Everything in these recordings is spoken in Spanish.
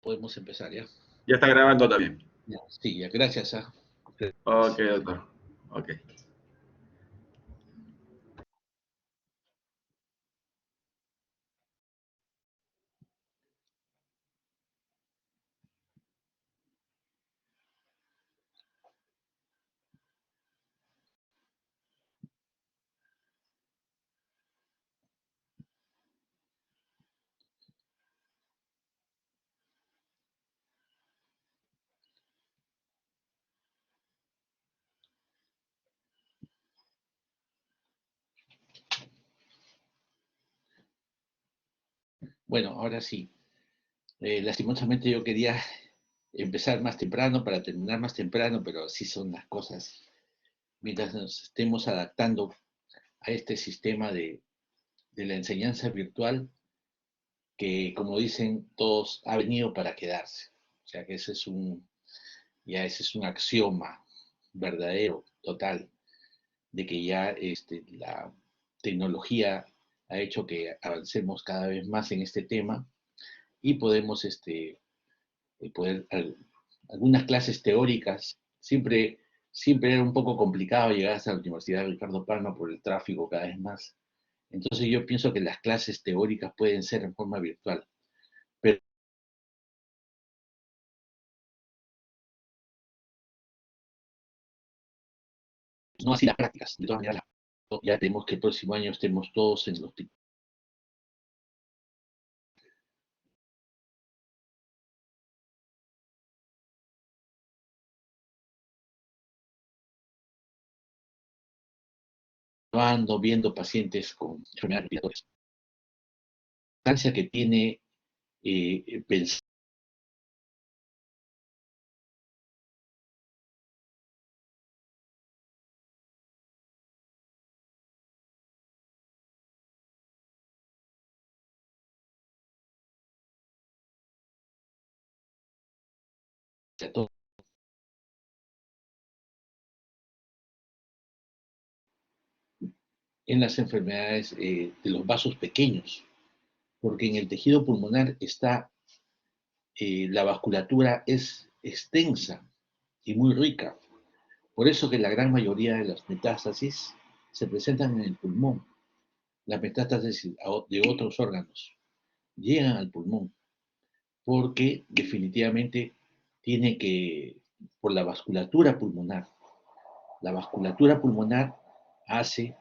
Podemos empezar, ¿ya? Ya está grabando también. Ya, sí, ya, gracias. Ok, doctor. Ok. Bueno, ahora sí. Lastimosamente yo quería empezar más temprano para terminar más temprano, pero así son las cosas. Mientras nos estemos adaptando a este sistema de la enseñanza virtual, que como dicen todos, ha venido para quedarse. O sea que ese es un axioma verdadero, total, de que ya la tecnología ha hecho que avancemos cada vez más en este tema y podemos poder algunas clases teóricas. Siempre era un poco complicado llegar hasta la Universidad de Ricardo Palma por el tráfico cada vez más. Entonces yo pienso que las clases teóricas pueden ser en forma virtual, pero no así las prácticas. De todas maneras, ya tenemos que el próximo año estemos todos en los viendo pacientes con enfermedades respiratorias. La importancia que tiene pensar en las enfermedades de los vasos pequeños, porque en el tejido pulmonar está la vasculatura es extensa y muy rica. Por eso que la gran mayoría de las metástasis se presentan en el pulmón. Las metástasis de otros órganos llegan al pulmón, porque definitivamente tiene que, por la vasculatura pulmonar. La vasculatura pulmonar hace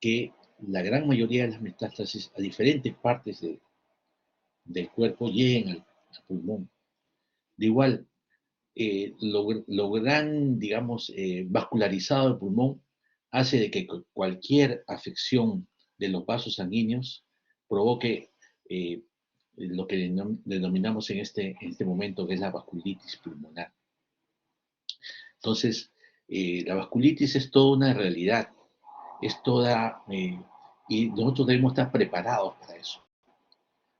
que la gran mayoría de las metástasis a diferentes partes del cuerpo lleguen al pulmón. De igual, lo gran, digamos, vascularizado del pulmón hace de que cualquier afección de los vasos sanguíneos provoque lo que denominamos en este momento, que es la vasculitis pulmonar. Entonces, la vasculitis es toda una realidad, es toda, y nosotros debemos estar preparados para eso,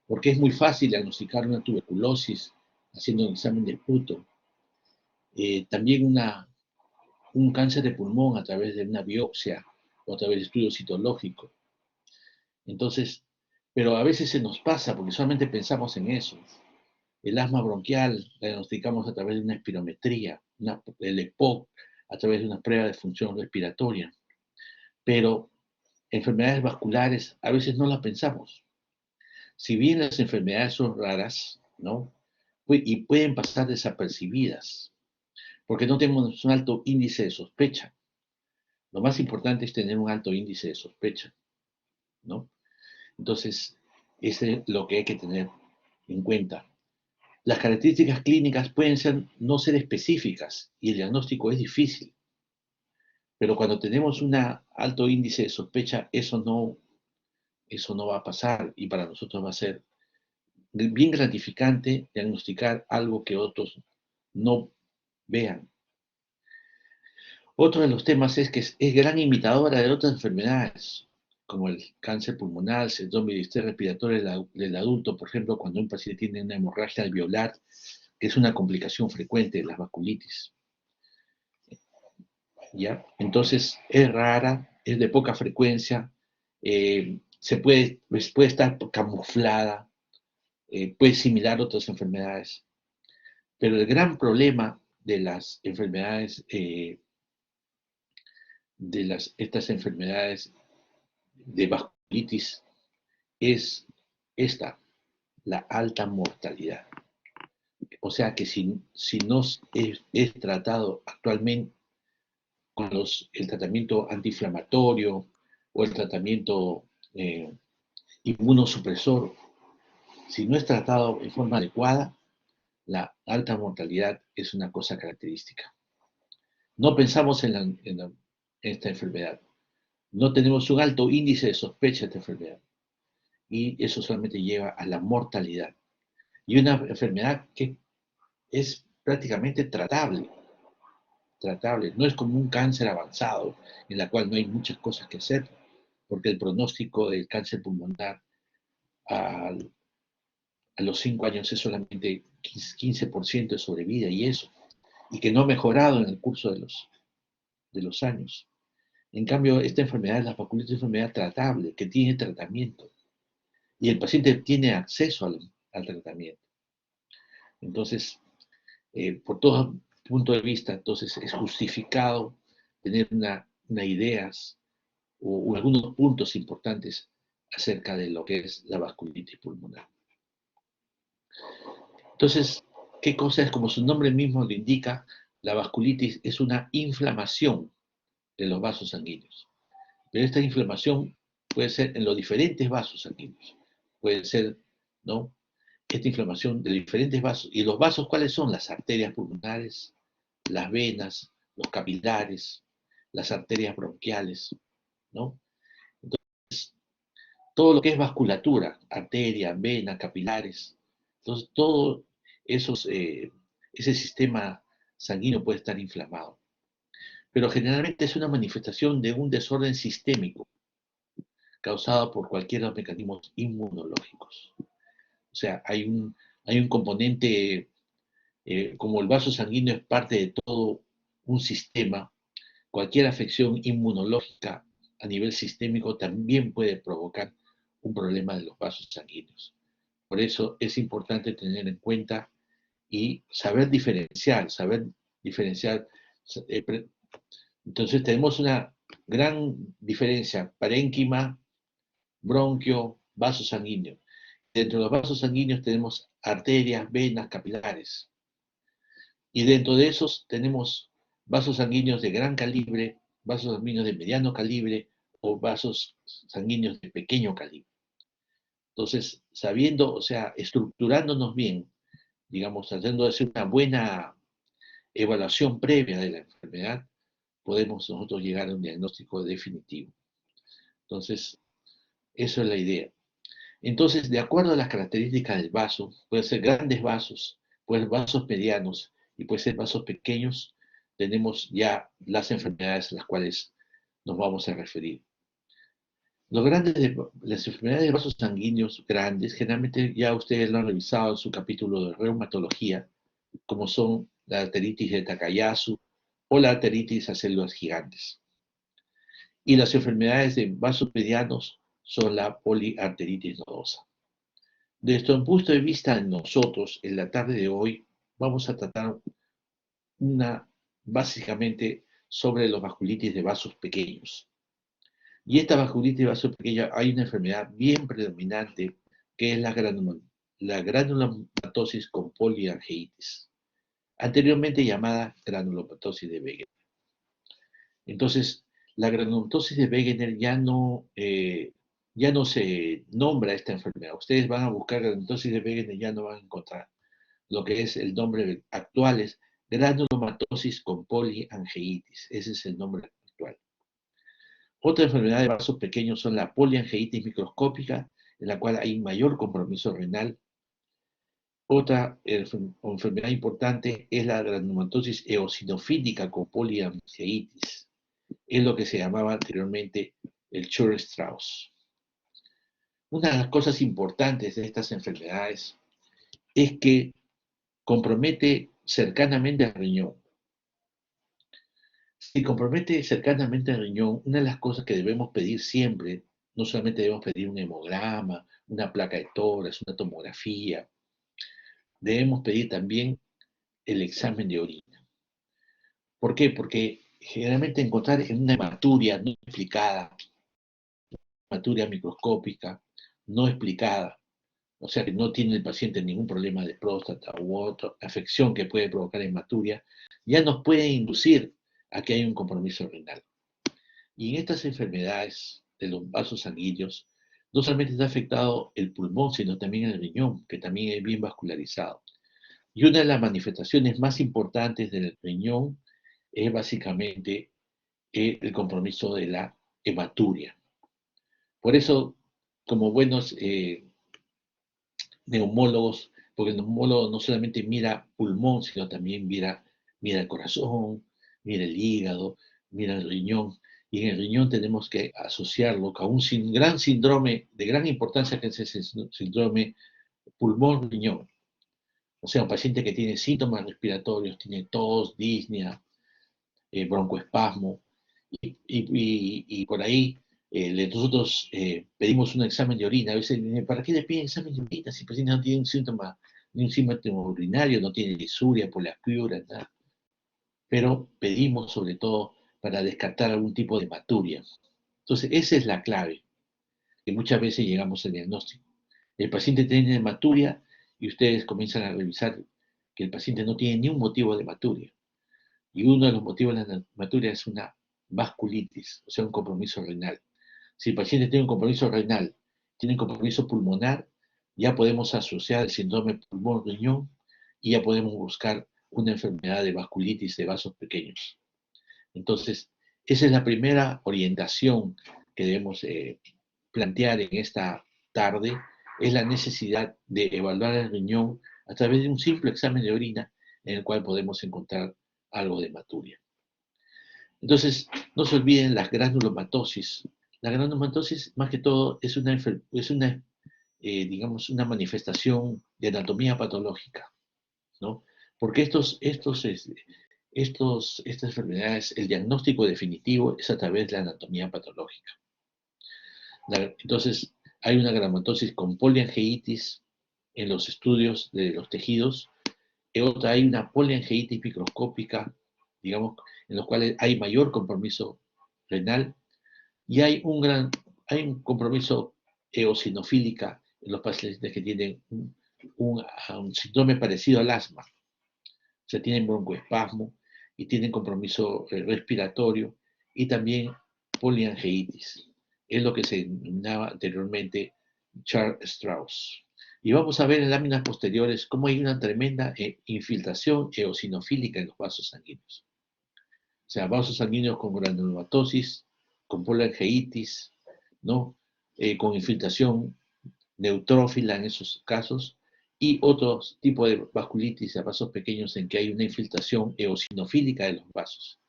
porque es muy fácil diagnosticar una tuberculosis haciendo un examen de puto. También un cáncer de pulmón a través de una biopsia o a través de estudio citológico. Entonces, pero a veces se nos pasa porque solamente pensamos en eso. El asma bronquial la diagnosticamos a través de una espirometría, el EPOC, a través de una prueba de función respiratoria. Pero enfermedades vasculares a veces no las pensamos. Si bien las enfermedades son raras, ¿no? Y pueden pasar desapercibidas, porque no tenemos un alto índice de sospecha. Lo más importante es tener un alto índice de sospecha, ¿no? Entonces, eso es lo que hay que tener en cuenta. Las características clínicas pueden no ser específicas y el diagnóstico es difícil, pero cuando tenemos un alto índice de sospecha, eso no va a pasar y para nosotros va a ser bien gratificante diagnosticar algo que otros no vean. Otro de los temas es que es gran imitadora de otras enfermedades, como el cáncer pulmonar, síndrome de distrés respiratorio del adulto, por ejemplo, cuando un paciente tiene una hemorragia alveolar, que es una complicación frecuente de las vasculitis. ¿Ya? Entonces, es rara, es de poca frecuencia, puede estar camuflada, puede similar a otras enfermedades. Pero el gran problema de las enfermedades, estas enfermedades de vasculitis es esta, la alta mortalidad. O sea que si no es tratado actualmente con el tratamiento antiinflamatorio o el tratamiento inmunosupresor, si no es tratado en forma adecuada, la alta mortalidad es una cosa característica. No pensamos en esta enfermedad. No tenemos un alto índice de sospecha de esta enfermedad. Y eso solamente lleva a la mortalidad. Y una enfermedad que es prácticamente tratable. No es como un cáncer avanzado, en la cual no hay muchas cosas que hacer, porque el pronóstico del cáncer pulmonar a los 5 años es solamente 15% de sobrevida y eso, y que no ha mejorado en el curso de los años. En cambio, esta enfermedad, la vasculitis, es una enfermedad tratable, que tiene tratamiento, y el paciente tiene acceso al tratamiento. Entonces, por todo punto de vista, entonces es justificado tener una ideas o algunos puntos importantes acerca de lo que es la vasculitis pulmonar. Entonces, ¿qué cosa es? Como su nombre mismo lo indica, la vasculitis es una inflamación de los vasos sanguíneos. Pero esta inflamación puede ser en los diferentes vasos sanguíneos. Puede ser, ¿no? Esta inflamación de diferentes vasos. ¿Y los vasos cuáles son? Las arterias pulmonares, las venas, los capilares, las arterias bronquiales, ¿no? Entonces, todo lo que es vasculatura, arteria, vena, capilares, entonces todo ese sistema sanguíneo puede estar inflamado. Pero generalmente es una manifestación de un desorden sistémico causado por cualquiera de los mecanismos inmunológicos. O sea, hay un componente, como el vaso sanguíneo es parte de todo un sistema, cualquier afección inmunológica a nivel sistémico también puede provocar un problema de los vasos sanguíneos. Por eso es importante tener en cuenta y saber diferenciar. Entonces tenemos una gran diferencia, parénquima, bronquio, vaso sanguíneo. Dentro de los vasos sanguíneos tenemos arterias, venas, capilares. Y dentro de esos tenemos vasos sanguíneos de gran calibre, vasos sanguíneos de mediano calibre o vasos sanguíneos de pequeño calibre. Entonces, sabiendo, o sea, estructurándonos bien, digamos, tratando de hacer una buena evaluación previa de la enfermedad, podemos nosotros llegar a un diagnóstico definitivo. Entonces, eso es la idea. Entonces, de acuerdo a las características del vaso, pueden ser grandes vasos, pueden ser vasos medianos y pueden ser vasos pequeños, tenemos ya las enfermedades a las cuales nos vamos a referir. Las enfermedades de vasos sanguíneos grandes, generalmente ya ustedes lo han revisado en su capítulo de reumatología, como son la arteritis de Takayasu o la arteritis a células gigantes. Y las enfermedades de vasos medianos son la poliarteritis nodosa. Desde un punto de vista de nosotros, en la tarde de hoy, vamos a tratar básicamente sobre los vasculitis de vasos pequeños. Y esta vasculitis de vasos pequeños, hay una enfermedad bien predominante que es la granulomatosis con poliangeitis, anteriormente llamada granulomatosis de Wegener. Entonces, la granulomatosis de Wegener ya no se nombra esta enfermedad. Ustedes van a buscar granulomatosis de Wegener y ya no van a encontrar. Lo que es el nombre actual es granulomatosis con poliangeitis. Ese es el nombre actual. Otra enfermedad de vasos pequeños son la poliangeitis microscópica, en la cual hay mayor compromiso renal. Otra enfermedad importante es la granulomatosis eosinofílica con poliangeitis. Es lo que se llamaba anteriormente el Church-Strauss. Una de las cosas importantes de estas enfermedades es que compromete cercanamente al riñón. Si compromete cercanamente al riñón, una de las cosas que debemos pedir siempre, no solamente debemos pedir un hemograma, una placa de tórax, una tomografía, debemos pedir también el examen de orina. ¿Por qué? Porque generalmente encontrar en una hematuria no explicada, hematuria microscópica, no explicada, o sea que no tiene el paciente ningún problema de próstata u otra afección que puede provocar hematuria, ya nos puede inducir a que haya un compromiso renal. Y en estas enfermedades de los vasos sanguíneos, no solamente está afectado el pulmón, sino también el riñón, que también es bien vascularizado. Y una de las manifestaciones más importantes del riñón es básicamente el compromiso de la hematuria. Por eso, como buenos neumólogos, porque el neumólogo no solamente mira pulmón, sino también mira el corazón, mira el hígado, mira el riñón. Y en el riñón tenemos que asociarlo con un gran síndrome de gran importancia, que es ese síndrome pulmón-riñón. O sea, un paciente que tiene síntomas respiratorios, tiene tos, disnea, broncoespasmo, y por ahí nosotros pedimos un examen de orina. A veces, ¿para qué le piden examen de orina si el paciente no tiene un síntoma, ni un síntoma urinario, no tiene disuria, poliapiuria, nada? Pero pedimos sobre todo para descartar algún tipo de hematuria. Entonces, esa es la clave, que muchas veces llegamos al diagnóstico. El paciente tiene hematuria y ustedes comienzan a revisar que el paciente no tiene ni un motivo de hematuria. Y uno de los motivos de la hematuria es una vasculitis, o sea, un compromiso renal. Si el paciente tiene un compromiso renal, tiene un compromiso pulmonar, ya podemos asociar el síndrome pulmón-riñón y ya podemos buscar una enfermedad de vasculitis de vasos pequeños. Entonces, esa es la primera orientación que debemos plantear en esta tarde, es la necesidad de evaluar el riñón a través de un simple examen de orina en el cual podemos encontrar algo de hematuria. Entonces, no se olviden las granulomatosis. La granulomatosis, más que todo, es una digamos, una manifestación de anatomía patológica, ¿no? Porque estas enfermedades, el diagnóstico definitivo es a través de la anatomía patológica. Entonces, hay una granulomatosis con poliangeitis en los estudios de los tejidos, y otra, hay una poliangeitis microscópica, digamos, en los cuales hay mayor compromiso renal, y hay un compromiso eosinofílica en los pacientes que tienen un síndrome parecido al asma. O sea, tienen broncoespasmo y tienen compromiso respiratorio y también poliangeitis. Es lo que se denominaba anteriormente Char-Strauss. Y vamos a ver en láminas posteriores cómo hay una tremenda infiltración eosinofílica en los vasos sanguíneos. O sea, vasos sanguíneos con granulomatosis, con poliangeitis, ¿no? Con infiltración neutrófila en esos casos, y otros tipos de vasculitis a vasos pequeños en que hay una infiltración eosinofílica de los vasos.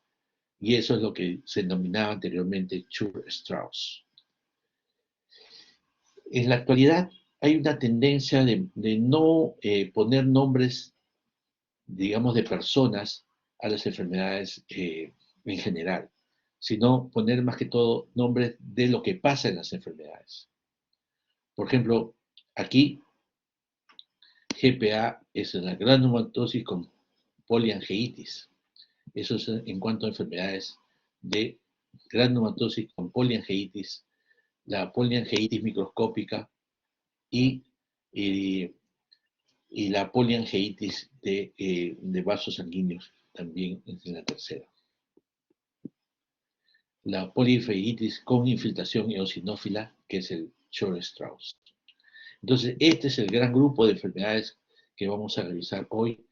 Y eso es lo que se denominaba anteriormente Char-Strauss. En la actualidad hay una tendencia de no poner nombres, digamos, de personas a las enfermedades en general, sino poner más que todo nombres de lo que pasa en las enfermedades. Por ejemplo, aquí GPA es la granulomatosis con poliangeitis. Eso es en cuanto a enfermedades de granulomatosis con poliangeitis, la poliangeitis microscópica y la poliangeitis de vasos sanguíneos, también es la tercera. La poliangeitis con infiltración eosinófila, que es el Char-Strauss. Entonces, este es el gran grupo de enfermedades que vamos a revisar hoy,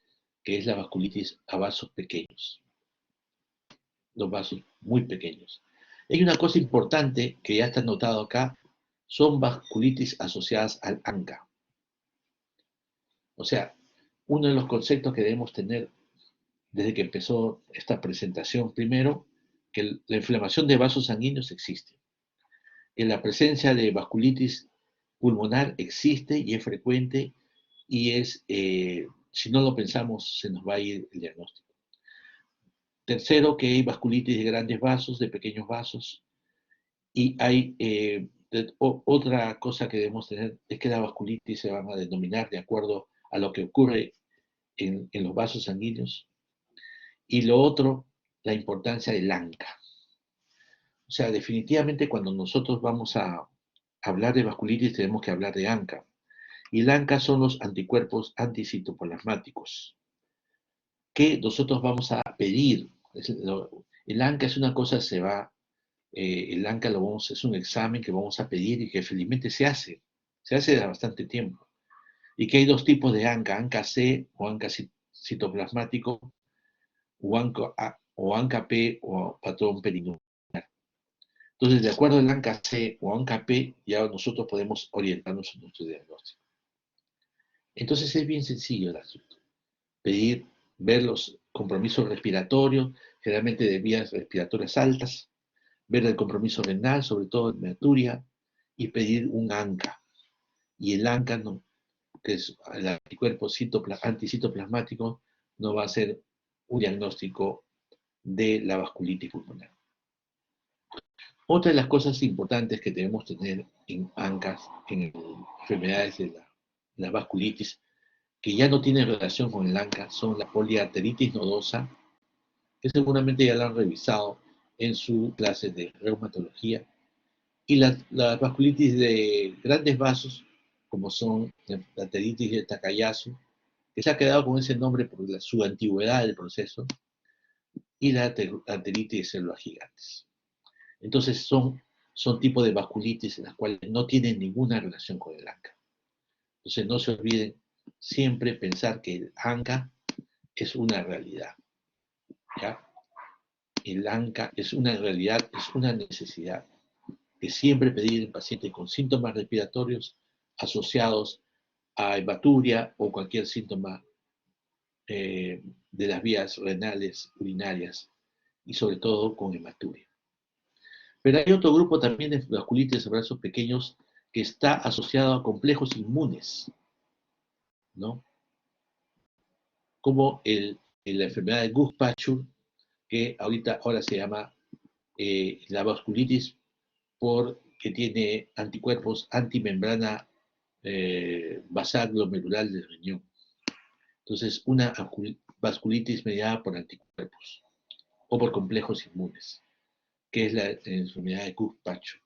que es la vasculitis a vasos pequeños. Los vasos muy pequeños. Hay una cosa importante que ya está notado acá, son vasculitis asociadas al ANCA. O sea, uno de los conceptos que debemos tener desde que empezó esta presentación, primero, que la inflamación de vasos sanguíneos existe. En la presencia de vasculitis pulmonar existe y es frecuente, y si no lo pensamos, se nos va a ir el diagnóstico. Tercero, que hay vasculitis de grandes vasos, de pequeños vasos, y hay otra cosa que debemos tener, es que la vasculitis se van a denominar de acuerdo a lo que ocurre en los vasos sanguíneos. Y lo otro, la importancia del ANCA. O sea, definitivamente cuando nosotros vamos a hablar de vasculitis tenemos que hablar de ANCA. Y el ANCA son los anticuerpos anticitoplasmáticos que nosotros vamos a pedir. El ANCA es una cosa, el ANCA es un examen que vamos a pedir y que felizmente se hace de bastante tiempo. Y que hay dos tipos de ANCA, ANCA-C o ANCA citoplasmático, o ANCA-P o patrón perinuclear. Entonces, de acuerdo al ANCA-C o ANCA-P, ya nosotros podemos orientarnos en nuestro diagnóstico. Entonces, es bien sencillo el asunto. Ver los compromisos respiratorios, generalmente de vías respiratorias altas, ver el compromiso renal, sobre todo en hematuria, y pedir un ANCA. Y el ANCA, que es el anticuerpo anticitoplasmático, no va a ser un diagnóstico de la vasculitis pulmonar. Otra de las cosas importantes que debemos tener en ANCAs, en enfermedades de la vasculitis, que ya no tienen relación con el ANCA, son la poliarteritis nodosa, que seguramente ya la han revisado en su clase de reumatología, y la vasculitis de grandes vasos, como son la arteritis de Takayasu, que se ha quedado con ese nombre por su antigüedad del proceso, y la arteritis de células gigantes. Entonces son tipos de vasculitis en las cuales no tienen ninguna relación con el ANCA. Entonces no se olviden siempre pensar que el ANCA es una realidad. ¿Ya? El ANCA es una realidad, es una necesidad. Que siempre pedir en pacientes con síntomas respiratorios asociados a hematuria o cualquier síntoma de las vías renales, urinarias, y sobre todo con hematuria. Pero hay otro grupo también de vasculitis de brazos pequeños que está asociado a complejos inmunes, ¿no? Como la enfermedad de Guth-Pachur, que ahora se llama la vasculitis porque tiene anticuerpos antimembrana basal glomerular del riñón. Entonces, una vasculitis mediada por anticuerpos o por complejos inmunes, que es la enfermedad de Guth-Pachur.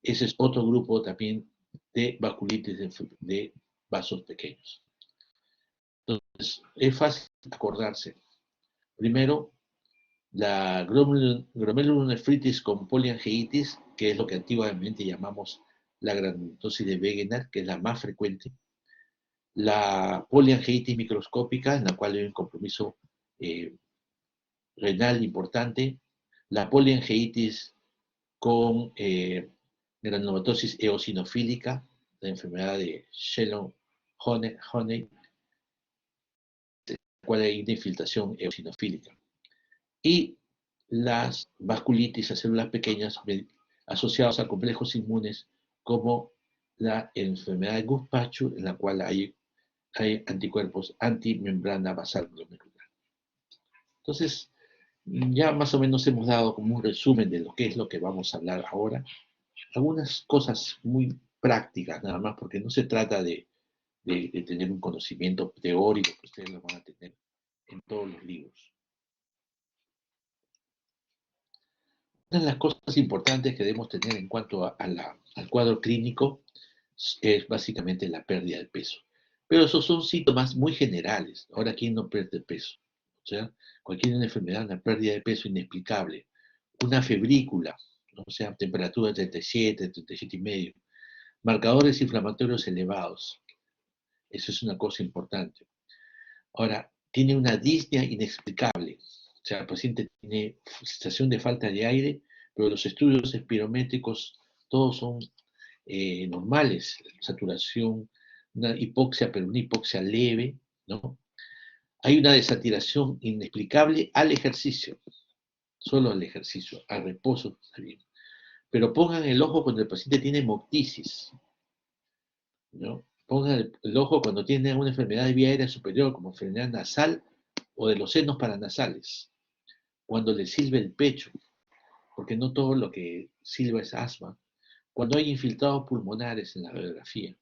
Ese es otro grupo también de vasculitis de vasos pequeños. Entonces, es fácil acordarse. Primero, la glomerulonefritis con poliangeitis, que es lo que antiguamente llamamos la granulomatosis de Wegener, que es la más frecuente. La poliangeitis microscópica, en la cual hay un compromiso renal importante. La poliangeitis con granulomatosis eosinofílica, la enfermedad de Shannon-Honey, en la cual hay una infiltración eosinofílica. Y las vasculitis a células pequeñas asociadas a complejos inmunes, como la enfermedad de Guth-Pachur, en la cual hay anticuerpos antimembrana basal glomerular. Entonces, ya más o menos hemos dado como un resumen de lo que es lo que vamos a hablar ahora. Algunas cosas muy prácticas nada más, porque no se trata de tener un conocimiento teórico que ustedes lo van a tener en todos los libros. Una de las cosas importantes que debemos tener en cuanto al cuadro clínico es básicamente la pérdida de peso. Pero esos son síntomas muy generales. Ahora, ¿quién no pierde peso? O sea, cualquier enfermedad, una pérdida de peso inexplicable, una febrícula, ¿no? O sea, temperatura de 37, 37,5, marcadores inflamatorios elevados. Eso es una cosa importante. Ahora, tiene una disnea inexplicable. O sea, el paciente tiene sensación de falta de aire, pero los estudios espirométricos todos son normales. Saturación, una hipoxia, pero una hipoxia leve, ¿no? Hay una desaturación inexplicable al ejercicio, solo al ejercicio, al reposo, está bien. Pero pongan el ojo cuando el paciente tiene hemoptisis, ¿no? Pongan el ojo cuando tiene una enfermedad de vía aérea superior, como enfermedad nasal o de los senos paranasales, cuando le silba el pecho, porque no todo lo que silba es asma, cuando hay infiltrados pulmonares en la radiografía.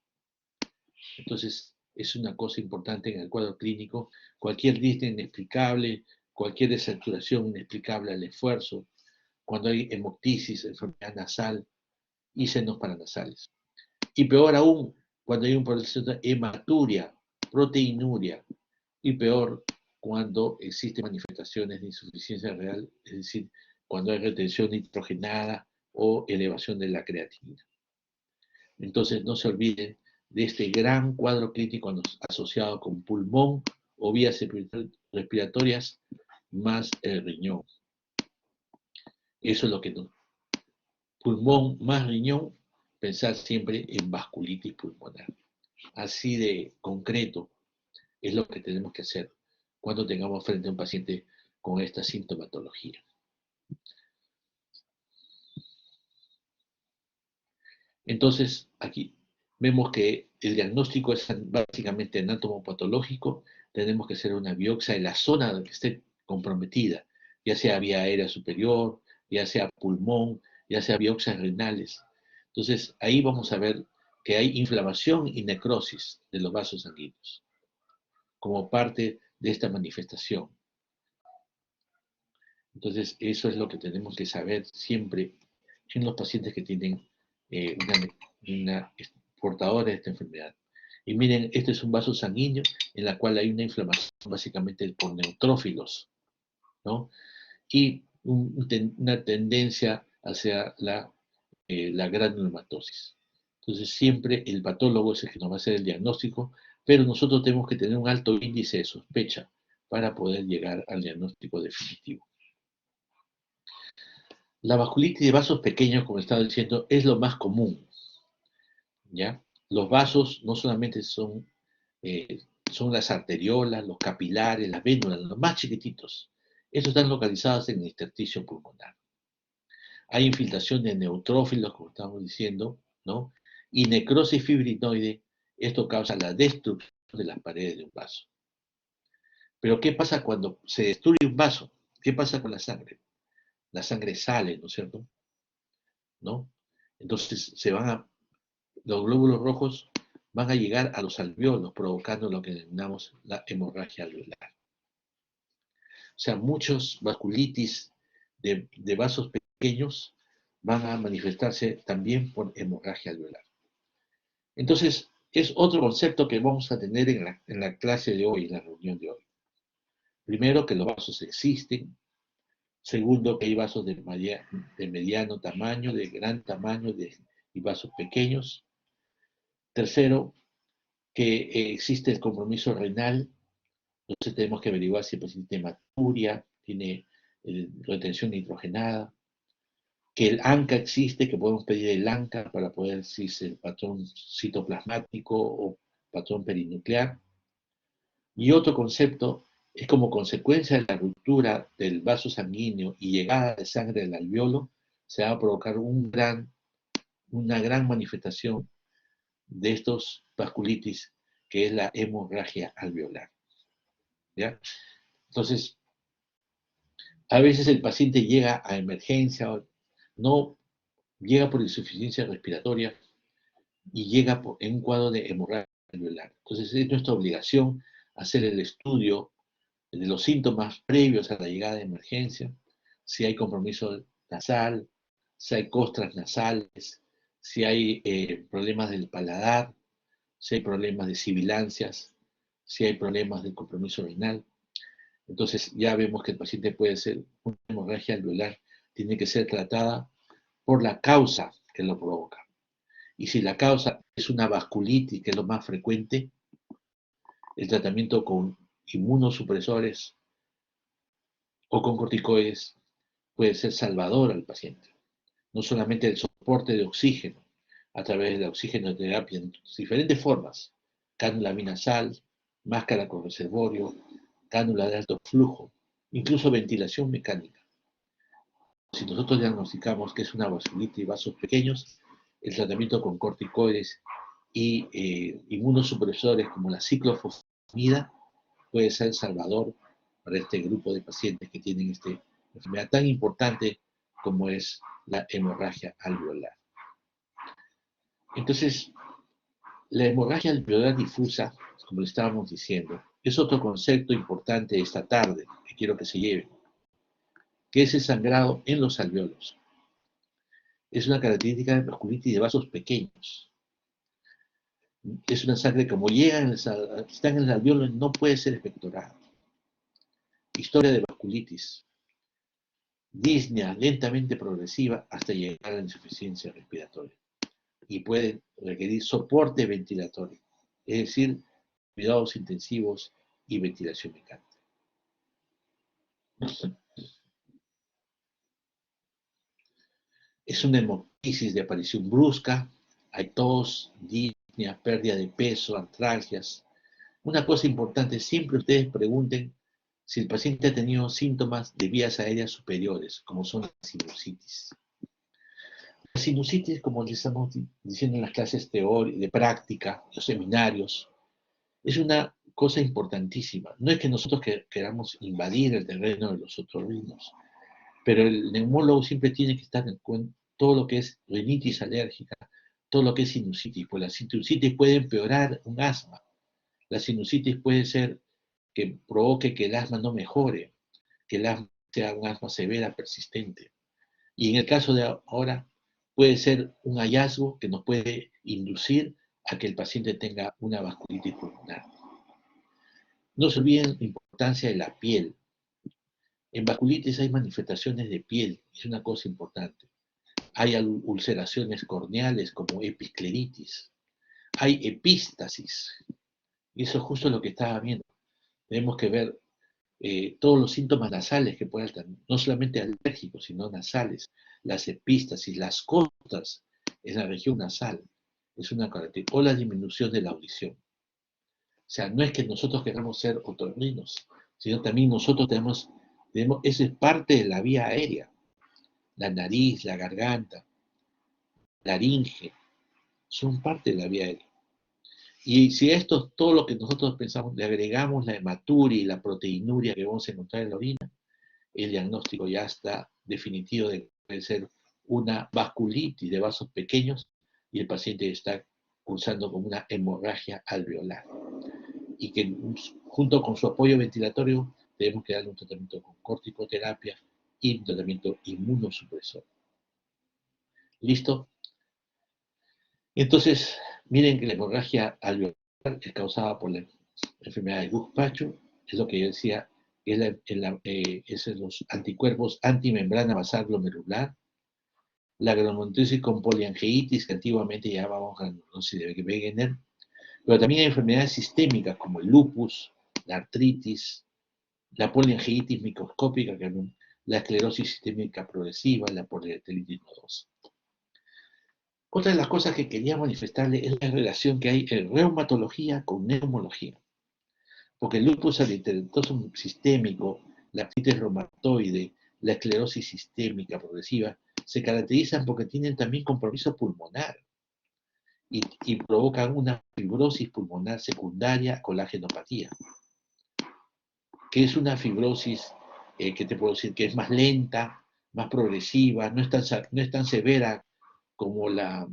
Entonces, es una cosa importante en el cuadro clínico. Cualquier disnea inexplicable, cualquier desaturación inexplicable al esfuerzo, cuando hay hemoptisis, enfermedad nasal y senos paranasales. Y peor aún, cuando hay un proceso de hematuria, proteinuria, y peor cuando existen manifestaciones de insuficiencia renal, es decir, cuando hay retención nitrogenada o elevación de la creatinina. Entonces, no se olviden de este gran cuadro clínico asociado con pulmón o vías respiratorias más el riñón. Eso es lo que nos... Pulmón más riñón, pensar siempre en vasculitis pulmonar. Así de concreto es lo que tenemos que hacer cuando tengamos frente a un paciente con esta sintomatología. Entonces, aquí vemos que el diagnóstico es básicamente anatomopatológico. Tenemos que hacer una biopsia de la zona que esté comprometida, ya sea vía aérea superior, ya sea pulmón, ya sea biopsias renales. Entonces, ahí vamos a ver que hay inflamación y necrosis de los vasos sanguíneos como parte de esta manifestación. Entonces, eso es lo que tenemos que saber siempre en los pacientes que tienen una portadora de esta enfermedad. Y miren, este es un vaso sanguíneo en la cual hay una inflamación básicamente por neutrófilos, ¿no? Y una tendencia hacia la granulomatosis. Entonces, siempre el patólogo es el que nos va a hacer el diagnóstico, pero nosotros tenemos que tener un alto índice de sospecha para poder llegar al diagnóstico definitivo. La vasculitis de vasos pequeños, como estaba diciendo, es lo más común, ¿ya? Los vasos no solamente son las arteriolas, los capilares, las vénulas, los más chiquititos. Estos están localizados en el intersticio pulmonar. Hay infiltración de neutrófilos, como estamos diciendo, ¿no? Y necrosis fibrinoide, esto causa la destrucción de las paredes de un vaso. Pero ¿qué pasa cuando se destruye un vaso? ¿Qué pasa con la sangre? La sangre sale, ¿no es cierto? ¿No? Entonces los glóbulos rojos van a llegar a los alveolos, provocando lo que denominamos la hemorragia alveolar. O sea, muchos vasculitis de vasos pequeños van a manifestarse también por hemorragia alveolar. Entonces, es otro concepto que vamos a tener en la clase de hoy, en la reunión de hoy. Primero, que los vasos existen. Segundo, que hay vasos de mediano tamaño, de gran tamaño y vasos pequeños. Tercero, que existe el compromiso renal. Entonces tenemos que averiguar si el paciente tiene hematuria, tiene retención nitrogenada, que el ANCA existe, que podemos pedir el ANCA para poder si es el patrón citoplasmático o patrón perinuclear. Y otro concepto es como consecuencia de la ruptura del vaso sanguíneo y llegada de sangre al alveolo, se va a provocar una gran manifestación de estos vasculitis, que es la hemorragia alveolar. ¿Ya? Entonces, a veces el paciente llega a emergencia, no llega por insuficiencia respiratoria y llega en un cuadro de hemorragia alveolar. Entonces, es nuestra obligación hacer el estudio de los síntomas previos a la llegada de emergencia, si hay compromiso nasal, si hay costras nasales, si hay problemas del paladar, si hay problemas de sibilancias, si hay problemas del compromiso renal. Entonces ya vemos que el paciente puede ser una hemorragia alveolar, tiene que ser tratada por la causa que lo provoca. Y si la causa es una vasculitis, que es lo más frecuente, el tratamiento con inmunosupresores o con corticoides puede ser salvador al paciente. No solamente el soporte de oxígeno a través de la oxigenoterapia en diferentes formas, cánula binasal, máscara con reservorio, cánula de alto flujo, incluso ventilación mecánica. Si nosotros diagnosticamos que es una vasculitis de vasos pequeños, el tratamiento con corticoides y inmunosupresores como la ciclofosfamida puede ser salvador para este grupo de pacientes que tienen esta enfermedad tan importante como es la hemorragia alveolar. Entonces, La hemorragia alveolar difusa, como le estábamos diciendo, es otro concepto importante esta tarde que quiero que se lleven, que es el sangrado en los alveolos. Es una característica de vasculitis de vasos pequeños. Es una sangre como llega, está en el alveolo, no puede ser expectorada. Historia de vasculitis. Disnea lentamente progresiva hasta llegar a la insuficiencia respiratoria. Y puede requerir soporte ventilatorio, es decir, cuidados intensivos y ventilación mecánica. Es una hemoptisis de aparición brusca, hay tos, disnea, pérdida de peso, artralgias. Una cosa importante, siempre ustedes pregunten si el paciente ha tenido síntomas de vías aéreas superiores, como son la sinusitis. La sinusitis, como les estamos diciendo en las clases de práctica, los seminarios, es una cosa importantísima. No es que nosotros queramos invadir el terreno de los otorrinos, pero el neumólogo siempre tiene que estar en cuenta todo lo que es rinitis alérgica, todo lo que es sinusitis, pues la sinusitis puede empeorar un asma. La sinusitis puede ser que provoque que el asma no mejore, que el asma sea un asma severa, persistente. Y en el caso de ahora, puede ser un hallazgo que nos puede inducir a que el paciente tenga una vasculitis pulmonar. No se olviden la importancia de la piel. En vasculitis hay manifestaciones de piel, es una cosa importante. Hay ulceraciones corneales como episcleritis. Hay epístasis. Y eso es justo lo que estaba viendo. Tenemos que ver todos los síntomas nasales que pueden estar, no solamente alérgicos, sino nasales. Las epístasis, las costras en la región nasal, es una característica. O la disminución de la audición. O sea, no es que nosotros queramos ser otorrinos, sino también nosotros tenemos, esa es parte de la vía aérea. La nariz, la garganta, laringe, son parte de la vía aérea. Y si a esto, todo lo que nosotros pensamos, le agregamos la hematuria y la proteinuria que vamos a encontrar en la orina, el diagnóstico ya está definitivo de que puede ser una vasculitis de vasos pequeños y el paciente está cursando con una hemorragia alveolar. Y que junto con su apoyo ventilatorio tenemos que darle un tratamiento con corticoterapia y un tratamiento inmunosupresor. ¿Listo? Entonces, miren que la hemorragia alveolar es causada por la enfermedad de Buch-Pachu, es lo que yo decía, es los anticuerpos antimembrana basal glomerular, la granulomatiosis con poliangeitis, que antiguamente llamábamos granulosis de Wegener, pero también hay enfermedades sistémicas como el lupus, la artritis, la poliangeitis microscópica, que es la esclerosis sistémica progresiva, la poliarteritis nodosa. Otra de las cosas que quería manifestarle es la relación que hay en reumatología con neumología. Porque el lupus eritematoso sistémico, la artritis reumatoide, la esclerosis sistémica progresiva, se caracterizan porque tienen también compromiso pulmonar y provocan una fibrosis pulmonar secundaria colágenopatía, que es una fibrosis que te puedo decir que es más lenta, más progresiva, no es tan severa como la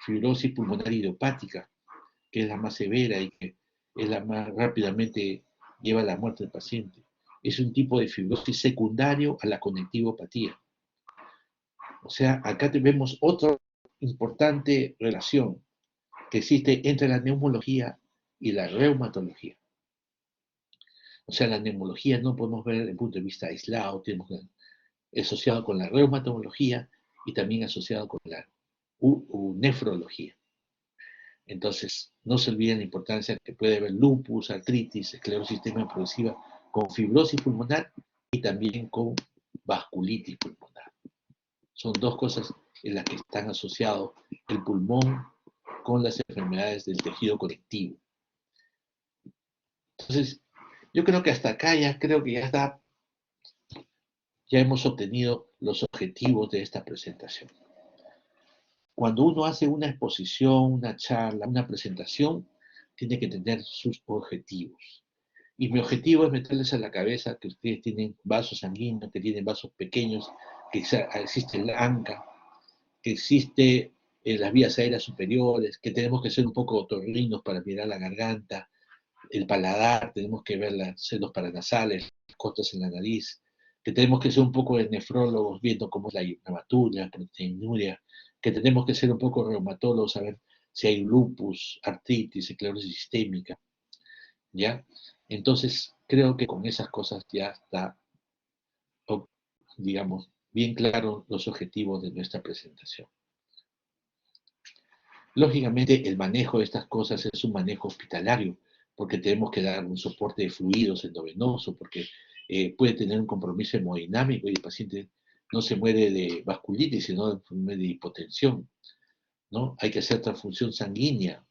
fibrosis pulmonar idiopática, que es la más severa y que es la más rápidamente lleva a la muerte del paciente. Es un tipo de fibrosis secundario a la conectivopatía. O sea, acá vemos otra importante relación que existe entre la neumología y la reumatología. O sea, la neumología no podemos ver desde el punto de vista aislado, tenemos asociado con la reumatología y también asociado con la nefrología. Entonces, no se olviden la importancia que puede haber lupus, artritis, esclerosis sistémica progresiva con fibrosis pulmonar y también con vasculitis pulmonar. Son dos cosas en las que están asociados el pulmón con las enfermedades del tejido conectivo. Entonces, yo creo que hasta acá ya hemos obtenido los objetivos de esta presentación. Cuando uno hace una exposición, una charla, una presentación, tiene que tener sus objetivos. Y mi objetivo es meterles a la cabeza que ustedes tienen vasos sanguíneos, que tienen vasos pequeños, que existe el ANCA, que existe las vías aéreas superiores, que tenemos que ser un poco otorrinos para mirar la garganta, el paladar, tenemos que ver los senos paranasales, las costas en la nariz, que tenemos que ser un poco de nefrólogos viendo cómo es la hematuria, la proteinuria, que tenemos que ser un poco reumatólogos a ver si hay lupus, artritis, esclerosis sistémica, ¿ya? Entonces, creo que con esas cosas ya está, digamos, bien claros los objetivos de nuestra presentación. Lógicamente, el manejo de estas cosas es un manejo hospitalario, porque tenemos que dar un soporte de fluidos endovenoso, porque puede tener un compromiso hemodinámico y el paciente no se muere de vasculitis, sino de hipotensión, ¿no? Hay que hacer transfusión sanguínea.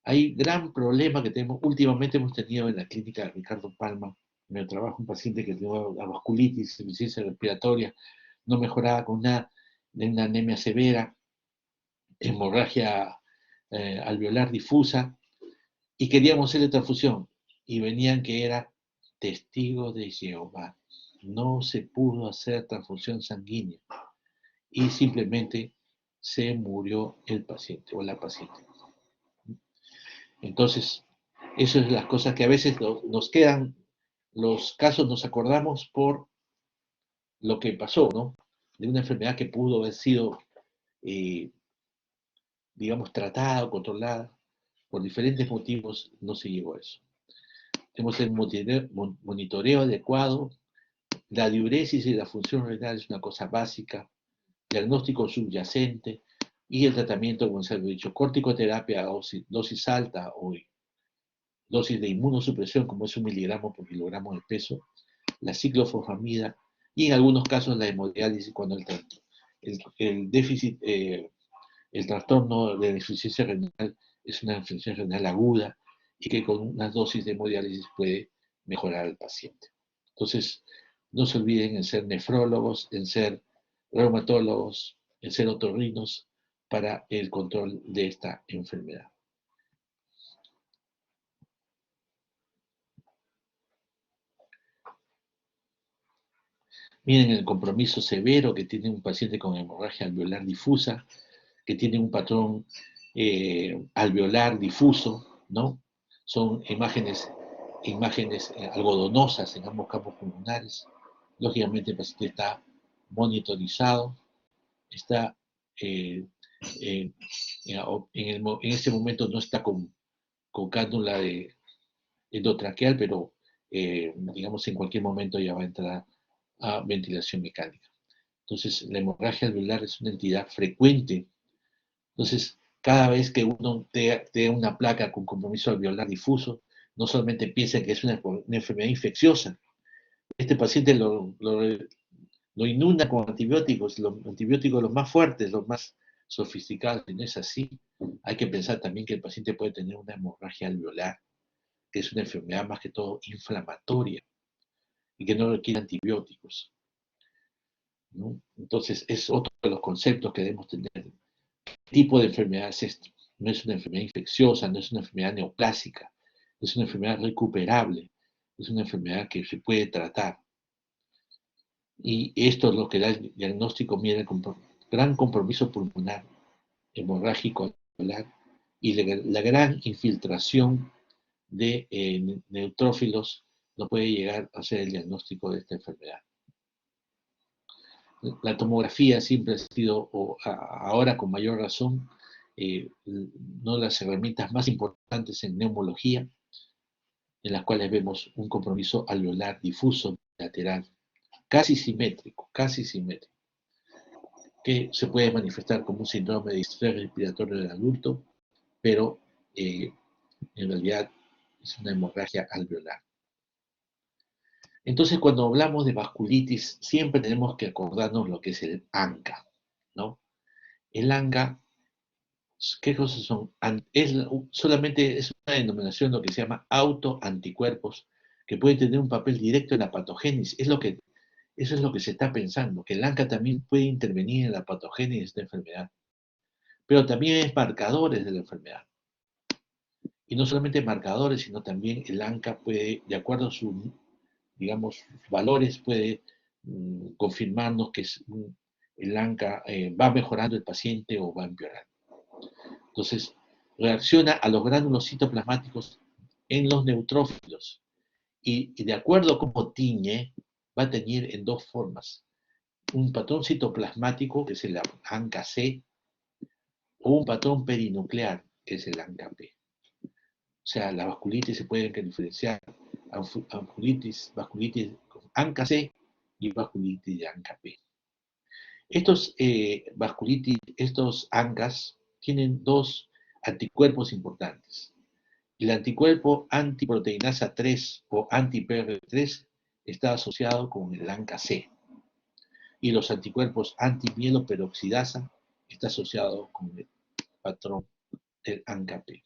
Hay gran problema que tenemos, últimamente hemos tenido en la clínica de Ricardo Palma, en el trabajo, un paciente que tenía vasculitis, insuficiencia respiratoria, no mejoraba con nada, de una anemia severa, hemorragia alveolar difusa, y queríamos hacerle transfusión, y venían que era testigo de Jehová. No se pudo hacer transfusión sanguínea, y simplemente se murió el paciente o la paciente. Entonces, eso es las cosas que a veces nos quedan, los casos nos acordamos por lo que pasó, ¿no? De una enfermedad que pudo haber sido, digamos, tratada o controlada. Por diferentes motivos no se llegó a eso. Tenemos el monitoreo adecuado, la diuresis y la función renal es una cosa básica, diagnóstico subyacente y el tratamiento, como se ha dicho, corticoterapia, dosis alta o dosis de inmunosupresión, como es 1 miligramo por kilogramo de peso, la ciclofosfamida y en algunos casos la hemodiálisis cuando el déficit, el trastorno de la insuficiencia renal es una insuficiencia renal aguda y que con unas dosis de hemodiálisis puede mejorar al paciente. Entonces, no se olviden en ser nefrólogos, en ser reumatólogos, en ser otorrinos para el control de esta enfermedad. Miren el compromiso severo que tiene un paciente con hemorragia alveolar difusa, que tiene un patrón alveolar difuso, ¿no? Son imágenes algodonosas en ambos campos pulmonares. Lógicamente el paciente está monitorizado, está en este momento no está con cánula endotraqueal, pero digamos en cualquier momento ya va a entrar a ventilación mecánica. Entonces, la hemorragia alveolar es una entidad frecuente. Entonces, cada vez que uno te una placa con compromiso alveolar difuso, no solamente piensa que es una enfermedad infecciosa. Este paciente lo inunda con antibióticos, los antibióticos los más fuertes, los más sofisticados, y no es así. Hay que pensar también que el paciente puede tener una hemorragia alveolar, que es una enfermedad más que todo inflamatoria y que no requiere antibióticos, ¿no? Entonces, es otro de los conceptos que debemos tener. ¿Qué tipo de enfermedad es esto? No es una enfermedad infecciosa, no es una enfermedad neoplásica, es una enfermedad recuperable, es una enfermedad que se puede tratar. Y esto es lo que da el diagnóstico, mira, gran compromiso pulmonar, hemorrágico alveolar, y la gran infiltración de neutrófilos no puede llegar a ser el diagnóstico de esta enfermedad. La tomografía siempre ha sido, ahora con mayor razón, una de las herramientas más importantes en neumología, en las cuales vemos un compromiso alveolar difuso lateral, casi simétrico, que se puede manifestar como un síndrome de distrés respiratorio del adulto, pero en realidad es una hemorragia alveolar. Entonces, cuando hablamos de vasculitis, siempre tenemos que acordarnos lo que es el ANCA, ¿no? El ANCA, ¿qué cosas son? Solamente es una denominación lo que se llama autoanticuerpos, que pueden tener un papel directo en la patogénesis. Eso es lo que se está pensando, que el ANCA también puede intervenir en la patogénesis de esta enfermedad, pero también es marcadores de la enfermedad. Y no solamente marcadores, sino también el ANCA puede, de acuerdo a sus valores, puede confirmarnos que el ANCA va mejorando el paciente o va empeorando. Entonces, reacciona a los gránulos citoplasmáticos en los neutrófilos. Y de acuerdo a cómo tiñe, va a teñir en dos formas. Un patrón citoplasmático, que es el ANCA-C, o un patrón perinuclear, que es el ANCA-P. O sea, la vasculitis se puede diferenciar vasculitis con ANCA-C y vasculitis de ANCA-P. Estos estos ANCAs tienen dos anticuerpos importantes. El anticuerpo antiproteinasa 3 o anti-PR3 está asociado con el ANCA-C. Y los anticuerpos antimieloperoxidasa está asociado con el patrón del ANCA-P.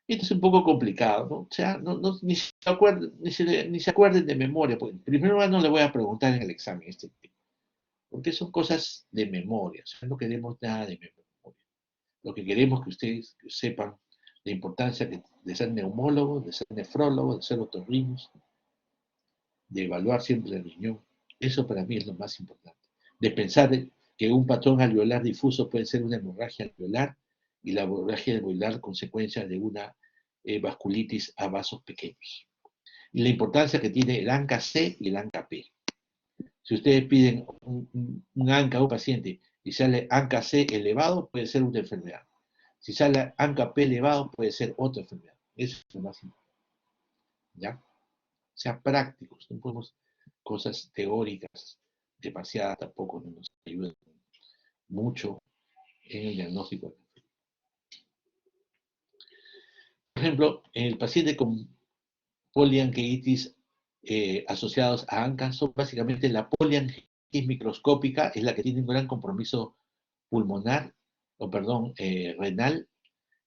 Esto es un poco complicado, ¿no? O sea, ni se acuerden de memoria, porque primero no le voy a preguntar en el examen este tema, porque son cosas de memoria, o sea, no queremos nada de memoria. Lo que queremos es que ustedes sepan la importancia de ser neumólogos, de ser nefrólogos, de ser otorrinos, de evaluar siempre el riñón. Eso para mí es lo más importante. De pensar que un patrón alveolar difuso puede ser una hemorragia alveolar y la hemorragia alveolar consecuencia de una vasculitis a vasos pequeños. Y la importancia que tiene el ANCA-C y el ANCA-P. Si ustedes piden un ANCA a un paciente y sale ANCA-C elevado, puede ser una enfermedad. Si sale ANCA-P elevado, puede ser otra enfermedad. Eso es lo más importante. ¿Ya? Sean prácticos, no podemos cosas teóricas demasiadas tampoco no nos ayudan mucho en el diagnóstico. Por ejemplo, en el paciente con poliangiitis asociados a ANCA son básicamente la poliangiitis microscópica, es la que tiene un gran compromiso pulmonar, renal,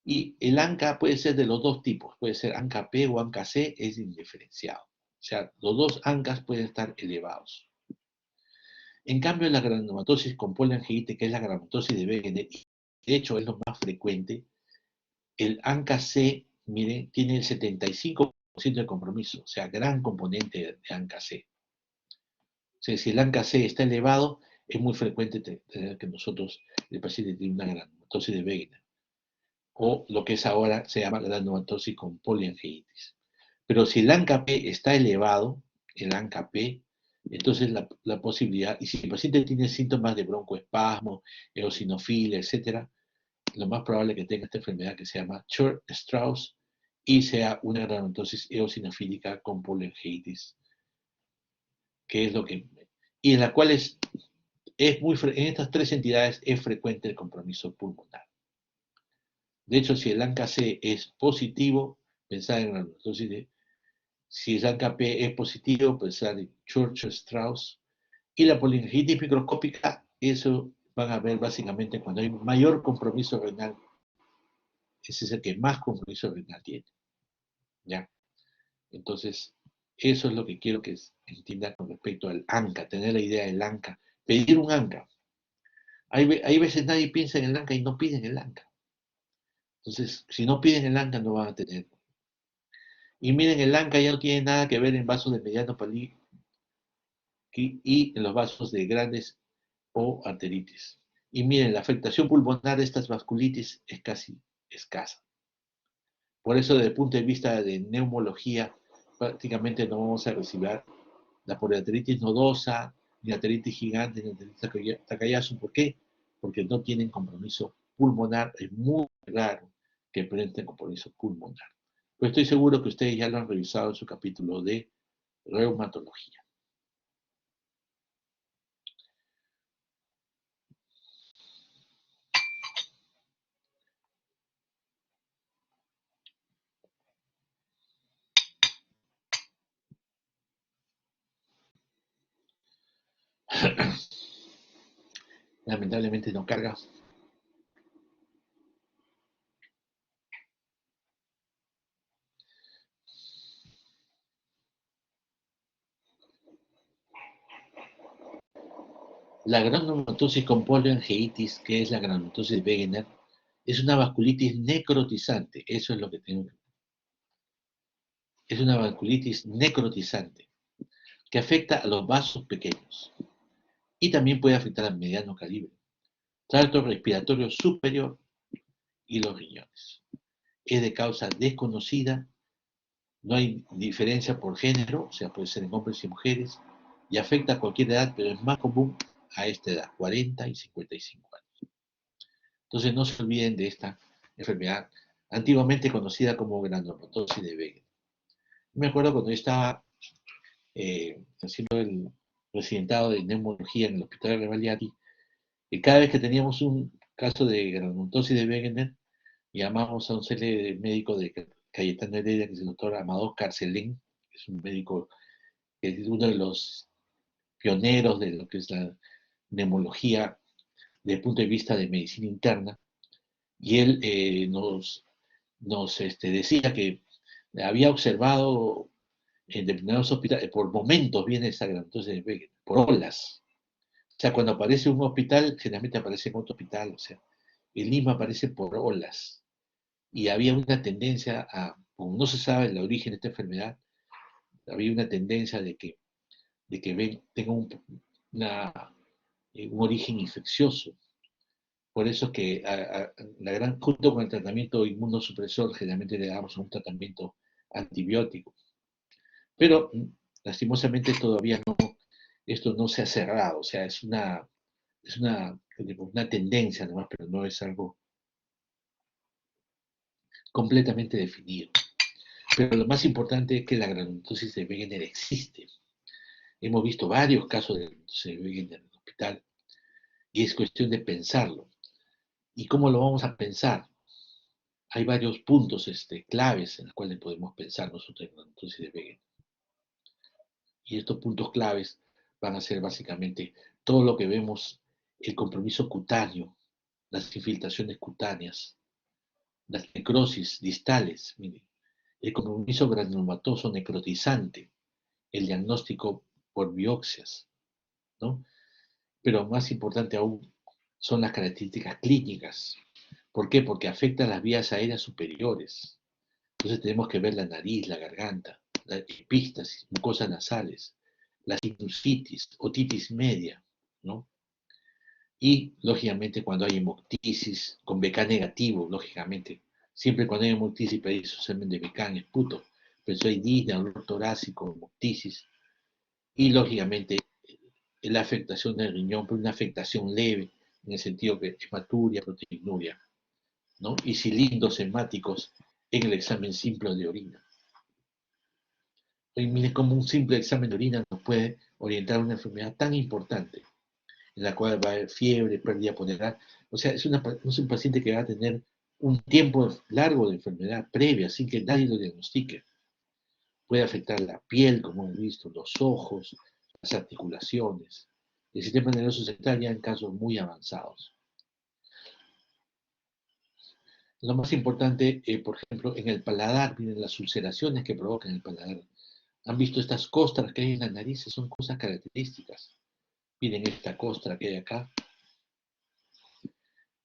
y el ANCA puede ser de los dos tipos, puede ser ANCA-P o ANCA-C, es indiferenciado. O sea, los dos ANCAs pueden estar elevados. En cambio, la granulomatosis con poliangiitis, que es la granulomatosis de Wegener, de hecho es lo más frecuente, el ANCA-C, miren, tiene el 75% de compromiso, o sea, gran componente de ANCA-C. O sea, si el ANCA-C está elevado, es muy frecuente tener que el paciente tiene una granulomatosis de Wegener, o lo que es ahora se llama granulomatosis con poliangiitis. Pero si el ANCA-P está elevado, el ANCA-P, entonces la posibilidad, y si el paciente tiene síntomas de broncoespasmo, eosinofilia, etc., lo más probable es que tenga esta enfermedad que se llama Church-Strauss y sea una granulomatosis eosinofílica con poliangiitis, que es lo que, y en la cual en estas tres entidades es frecuente el compromiso pulmonar. De hecho, si el ANCA-C es positivo, pensar en granulomatosis de si el ANCA-P es positivo, pensar en Church-Strauss. Y la poliangiitis microscópica, eso van a ver básicamente cuando hay mayor compromiso renal. Ese es el que más compromiso renal tiene. ¿Ya? Entonces, eso es lo que quiero que entiendan con respecto al ANCA, tener la idea del ANCA. Pedir un ANCA. Hay veces nadie piensa en el ANCA y no piden el ANCA. Entonces, si no piden el ANCA, no van a tener. Y miren, el ANCA ya no tiene nada que ver en vasos de mediano calibre y en los vasos de grandes o arteritis. Y miren, la afectación pulmonar de estas vasculitis es casi escasa. Por eso, desde el punto de vista de neumología, prácticamente no vamos a recibir la poliarteritis nodosa, ni arteritis gigante, ni arteritis Takayasu. ¿Por qué? Porque no tienen compromiso pulmonar. Es muy raro que presenten compromiso pulmonar. Pero estoy seguro que ustedes ya lo han revisado en su capítulo de reumatología. Lamentablemente no carga. La granulomatosis con poliangiitis, que es la granulomatosis de Wegener, es una vasculitis necrotizante. Eso es lo que tengo que decir. Es una vasculitis necrotizante que afecta a los vasos pequeños y también puede afectar al mediano calibre, tracto respiratorio superior y los riñones. Es de causa desconocida, no hay diferencia por género, o sea, puede ser en hombres y mujeres, y afecta a cualquier edad, pero es más común a esta edad, 40 y 55 años. Entonces no se olviden de esta enfermedad, antiguamente conocida como granulomatosis de Wegener. Me acuerdo cuando yo estaba haciendo el residentado de neumología en el Hospital Rebagliati, y cada vez que teníamos un caso de granulomatosis de Wegener, llamamos a un médico de Cayetano Heredia, que es el doctor Amador Carcelén, que es un médico que es uno de los pioneros de lo que es la neumología desde el punto de vista de medicina interna, y él nos decía que había observado en determinados hospitales, por momentos viene esa granulomatosis de Wegener, por olas. O sea, cuando aparece un hospital, generalmente aparece en otro hospital, o sea, en Lima aparece por olas. Y había una tendencia a, como no se sabe el origen de esta enfermedad, había una tendencia de que tenga un origen infeccioso. Por eso es que junto con el tratamiento inmunosupresor, generalmente le damos un tratamiento antibiótico. Pero lastimosamente todavía esto no se ha cerrado, o sea, es una tendencia nomás, pero no es algo completamente definido. Pero lo más importante es que la granulomatosis de Wegener existe. Hemos visto varios casos de granulomatosis de Wegener en el hospital y es cuestión de pensarlo. ¿Y cómo lo vamos a pensar? Hay varios puntos claves en los cuales podemos pensar nosotros en granulomatosis de Wegener. Y estos puntos claves van a ser básicamente todo lo que vemos, el compromiso cutáneo, las infiltraciones cutáneas, las necrosis distales, mire, el compromiso granulomatoso necrotizante, el diagnóstico por biopsias, ¿no? Pero más importante aún son las características clínicas. ¿Por qué? Porque afectan las vías aéreas superiores. Entonces tenemos que ver la nariz, la garganta, la epístasis, mucosas nasales, la sinusitis, otitis media, ¿no? Y, lógicamente, cuando hay hemoptisis con BK negativo, lógicamente, siempre cuando hay hemoptisis pedís su semen de BK en esputo, pero si hay disnea, dolor torácico, hemoptisis, y, lógicamente, la afectación del riñón, pero una afectación leve, en el sentido que hematuria, proteinuria, ¿no? Y cilindros hemáticos en el examen simple de orina. Y miren cómo un simple examen de orina nos puede orientar a una enfermedad tan importante, en la cual va a haber fiebre, pérdida poneral. O sea, es un paciente que va a tener un tiempo largo de enfermedad previa, sin que nadie lo diagnostique. Puede afectar la piel, como hemos visto, los ojos, las articulaciones, el sistema nervioso central ya en casos muy avanzados. Lo más importante, por ejemplo, en el paladar, miren las ulceraciones que provocan el paladar. ¿Han visto estas costras que hay en la nariz? Son cosas características. Miren esta costra que hay acá,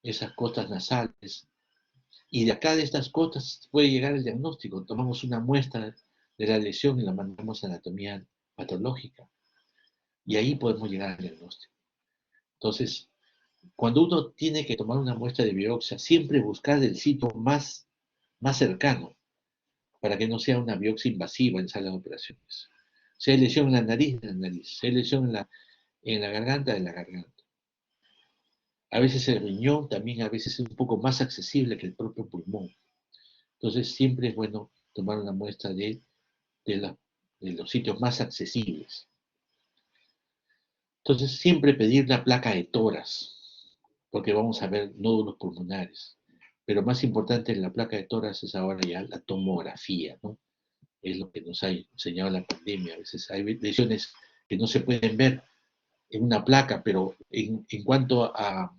esas costras nasales. Y de acá de estas costras puede llegar el diagnóstico. Tomamos una muestra de la lesión y la mandamos a anatomía patológica. Y ahí podemos llegar al diagnóstico. Entonces, cuando uno tiene que tomar una muestra de biopsia, siempre buscar el sitio más cercano, para que no sea una biopsia invasiva en sala de operaciones. Si hay lesión en la nariz, si hay lesión en la garganta, en la garganta. A veces el riñón también a veces es un poco más accesible que el propio pulmón. Entonces siempre es bueno tomar una muestra de los sitios más accesibles. Entonces siempre pedir la placa de tórax, porque vamos a ver nódulos pulmonares. Pero más importante en la placa de tórax es ahora ya la tomografía, ¿no? Es lo que nos ha enseñado la pandemia. A veces hay lesiones que no se pueden ver en una placa, pero en cuanto a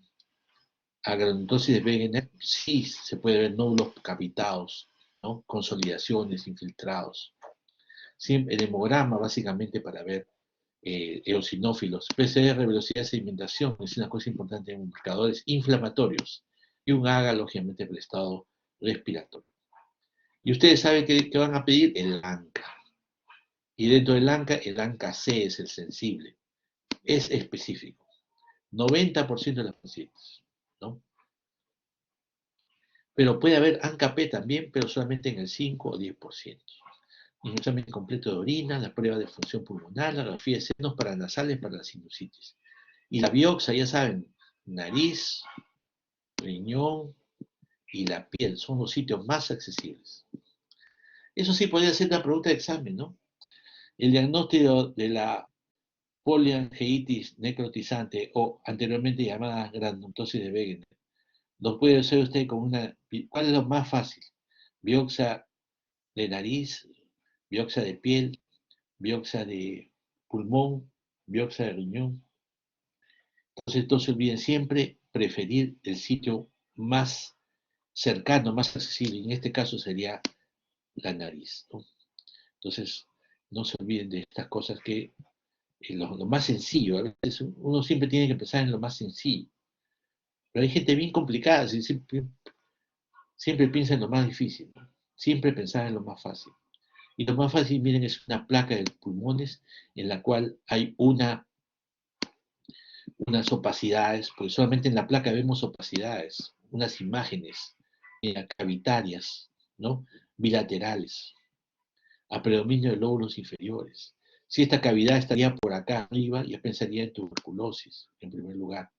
granulomatosis de Wegener, sí se puede ver nódulos capitados, ¿no? Consolidaciones, infiltrados. Sí, el hemograma, básicamente, para ver eosinófilos. PCR, velocidad de sedimentación, es una cosa importante en marcadores inflamatorios. Y un AGA, lógicamente, para el estado respiratorio. Y ustedes saben que van a pedir el ANCA. Y dentro del ANCA, el ANCA-C es el sensible. Es específico. 90% de los pacientes, ¿no? Pero puede haber ANCA-P también, pero solamente en el 5 o 10%. Un examen completo de orina, la prueba de función pulmonar, la radiografía de senos paranasales para la sinusitis. Y la biopsia, ya saben, nariz, riñón y la piel son los sitios más accesibles. Eso sí podría ser una pregunta de examen, ¿no? El diagnóstico de la poliangeitis necrotizante o anteriormente llamada granulomatosis de Wegener, lo puede hacer usted con una... ¿Cuál es lo más fácil? Biopsia de nariz, biopsia de piel, biopsia de pulmón, biopsia de riñón. Entonces, no se olviden siempre preferir el sitio más cercano, más accesible. En este caso sería la nariz, ¿no? Entonces, no se olviden de estas cosas que lo más sencillo. A veces uno siempre tiene que pensar en lo más sencillo. Pero hay gente bien complicada, siempre piensa en lo más difícil, ¿no? Siempre pensar en lo más fácil. Y lo más fácil, miren, es una placa de pulmones en la cual hay unas opacidades, porque solamente en la placa vemos opacidades, unas imágenes cavitarias, ¿no? Bilaterales, a predominio de lóbulos inferiores. Si esta cavidad estaría por acá arriba, ya pensaría en tuberculosis, en primer lugar.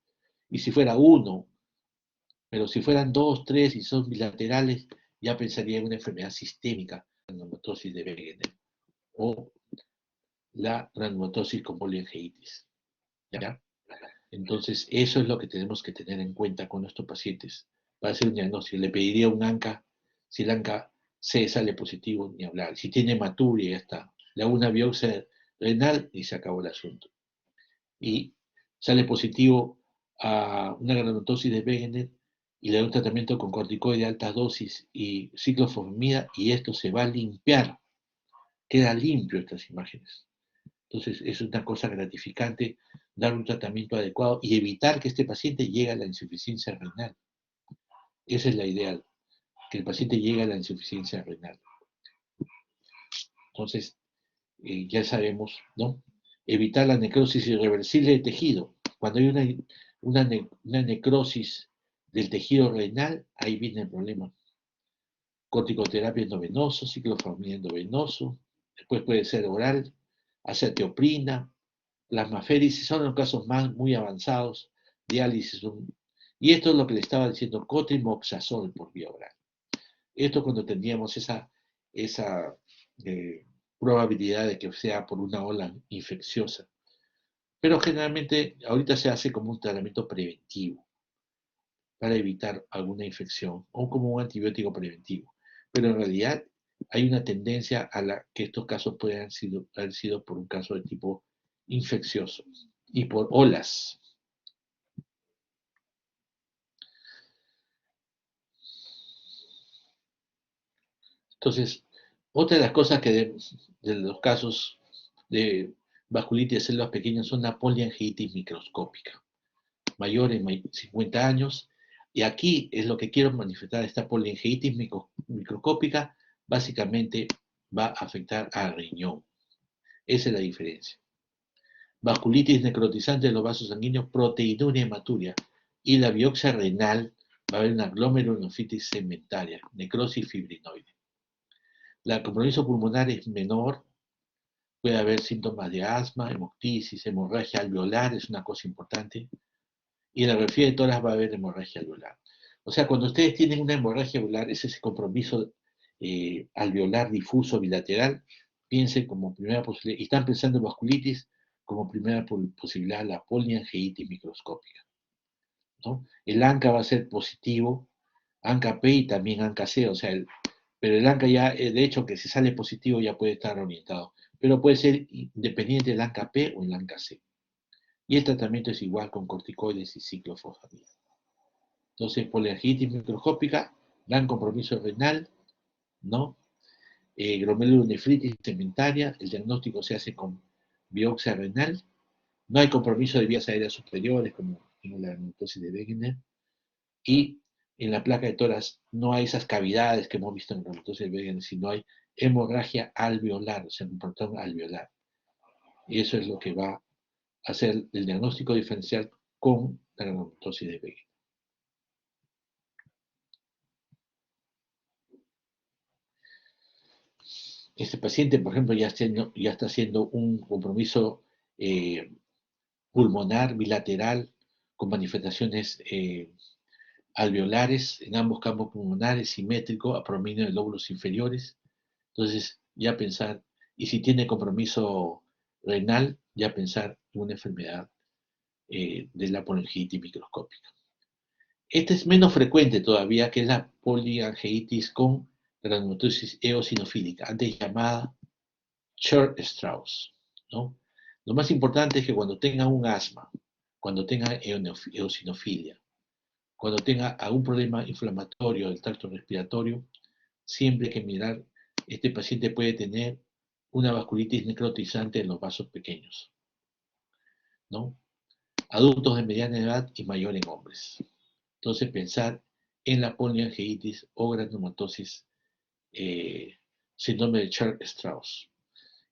Y si fuera uno, pero si fueran dos, tres y son bilaterales, ya pensaría en una enfermedad sistémica, la granulomatosis de Wegener, o la granulomatosis con poliangeitis. ¿Ya? Entonces, eso es lo que tenemos que tener en cuenta con nuestros pacientes para hacer un diagnóstico. Le pediría un ANCA, si el ANCA C sale positivo, ni hablar. Si tiene hematuria, ya está. Le hago una biopsia renal y se acabó el asunto. Y sale positivo a una granulomatosis de Wegener y le doy un tratamiento con corticoide de alta dosis y ciclofosfamida y esto se va a limpiar. Queda limpio estas imágenes. Entonces, es una cosa gratificante dar un tratamiento adecuado y evitar que este paciente llegue a la insuficiencia renal. Esa es la idea, que el paciente llegue a la insuficiencia renal. Entonces, ya sabemos, ¿no? Evitar la necrosis irreversible de tejido. Cuando hay una necrosis del tejido renal, ahí viene el problema. Corticoterapia endovenoso, ciclofosfamida endovenoso, después puede ser oral, acetioprina, plasmaféresis, son los casos muy avanzados, diálisis. Y esto es lo que le estaba diciendo, cotrimoxazol por vía oral. Esto cuando tendríamos esa probabilidad de que sea por una ola infecciosa. Pero generalmente ahorita se hace como un tratamiento preventivo para evitar alguna infección o como un antibiótico preventivo. Pero en realidad hay una tendencia a la que estos casos puedan haber sido por un caso de tipo infeccioso y por olas. Entonces, otra de las cosas que de los casos de vasculitis de células pequeñas son la poliangeitis microscópica, mayores de 50 años, y aquí es lo que quiero manifestar, esta poliangeitis microscópica básicamente va a afectar al riñón. Esa es la diferencia. Vasculitis necrotizante de los vasos sanguíneos, proteinuria hematuria, y la biopsia renal va a haber una glomerulonefritis segmentaria, necrosis fibrinoide. El compromiso pulmonar es menor, puede haber síntomas de asma, hemoptisis, hemorragia alveolar, es una cosa importante, y en la radiografía de tórax va a haber hemorragia alveolar. O sea, cuando ustedes tienen una hemorragia alveolar, es ese compromiso alveolar difuso bilateral, piensen como primera posibilidad, y están pensando en vasculitis como primera posibilidad la poliangeitis microscópica, ¿no? El ANCA va a ser positivo, ANCA-P y también ANCA-C, o sea, pero el ANCA ya, de hecho, que si sale positivo ya puede estar orientado, pero puede ser independiente del ANCA-P o el ANCA-C. Y el tratamiento es igual con corticoides y ciclofosfamida. Entonces, poliangeitis microscópica, gran compromiso renal, ¿no? Glomerulonefritis segmentaria, el diagnóstico se hace con biopsia renal, no hay compromiso de vías aéreas superiores como en la necrosis de Wegener, y en la placa de tórax no hay esas cavidades que hemos visto en la necrosis de Wegener, sino hay hemorragia alveolar, o sea, un portón alveolar. Y eso es lo que va a hacer el diagnóstico diferencial con la granulomatosis de Wegener. este paciente, por ejemplo, ya está haciendo un compromiso pulmonar bilateral con manifestaciones alveolares en ambos campos pulmonares, simétrico, a prominio de lóbulos inferiores. Entonces, ya pensar, y si tiene compromiso renal, ya pensar en una enfermedad de la polingitis microscópica. Esta es menos frecuente todavía que la poliangeitis con granulomatosis eosinofílica, antes llamada Church-Strauss, ¿no? Lo más importante es que cuando tenga un asma, cuando tenga eosinofilia, cuando tenga algún problema inflamatorio del tracto respiratorio, siempre hay que mirar, este paciente puede tener una vasculitis necrotizante en los vasos pequeños, ¿no? Adultos de mediana edad y mayor en hombres. Entonces, pensar en la poliangeitis o granulomatosis, síndrome de Church-Strauss.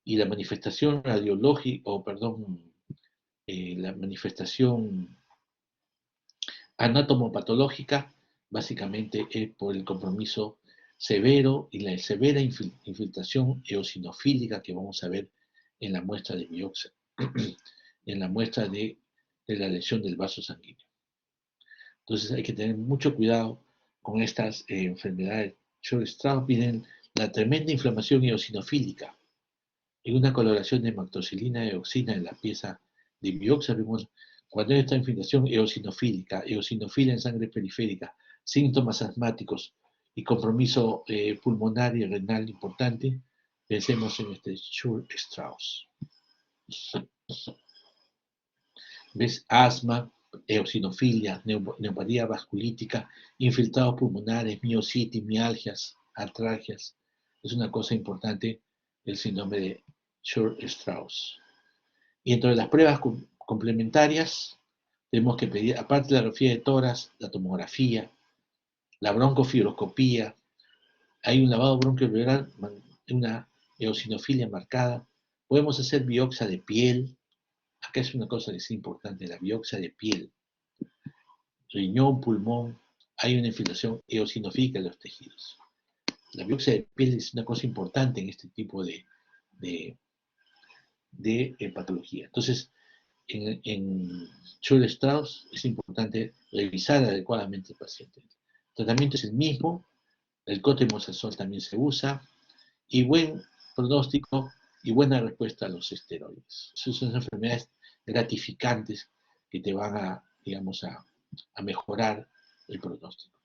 Y la manifestación radiológica, la manifestación anatomopatológica, básicamente es por el compromiso severo y la severa infiltración eosinofílica que vamos a ver en la muestra de biopsia, en la muestra de la lesión del vaso sanguíneo. Entonces hay que tener mucho cuidado con estas enfermedades. Church-Strauss vienen la tremenda inflamación eosinofílica. En una coloración de hematoxilina y dioxina en la pieza de biopsia vemos cuando hay esta infiltración eosinofílica, eosinofilia en sangre periférica, síntomas asmáticos y compromiso pulmonar y renal importante, pensemos en este Church-Strauss. ¿Ves? Asma, eosinofilia, neumonía vasculítica, infiltrados pulmonares, miositis, mialgias, artralgias. Es una cosa importante el síndrome de Church-Strauss. Y entre las pruebas complementarias, tenemos que pedir, aparte de la radiografía de tórax, la tomografía, la broncofibroscopía, hay un lavado bronquiolveolar, una eosinofilia marcada, podemos hacer biopsia de piel. Acá es una cosa que es importante, la biopsia de piel, riñón, pulmón, hay una infiltración eosinofílica en los tejidos. La biopsia de piel es una cosa importante en este tipo de patología. Entonces, en Church-Strauss es importante revisar adecuadamente al paciente. El tratamiento es el mismo, el cotrimoxazol también se usa, y buen pronóstico y buena respuesta a los esteroides. Esas son enfermedades gratificantes que te van a, digamos, a mejorar el pronóstico.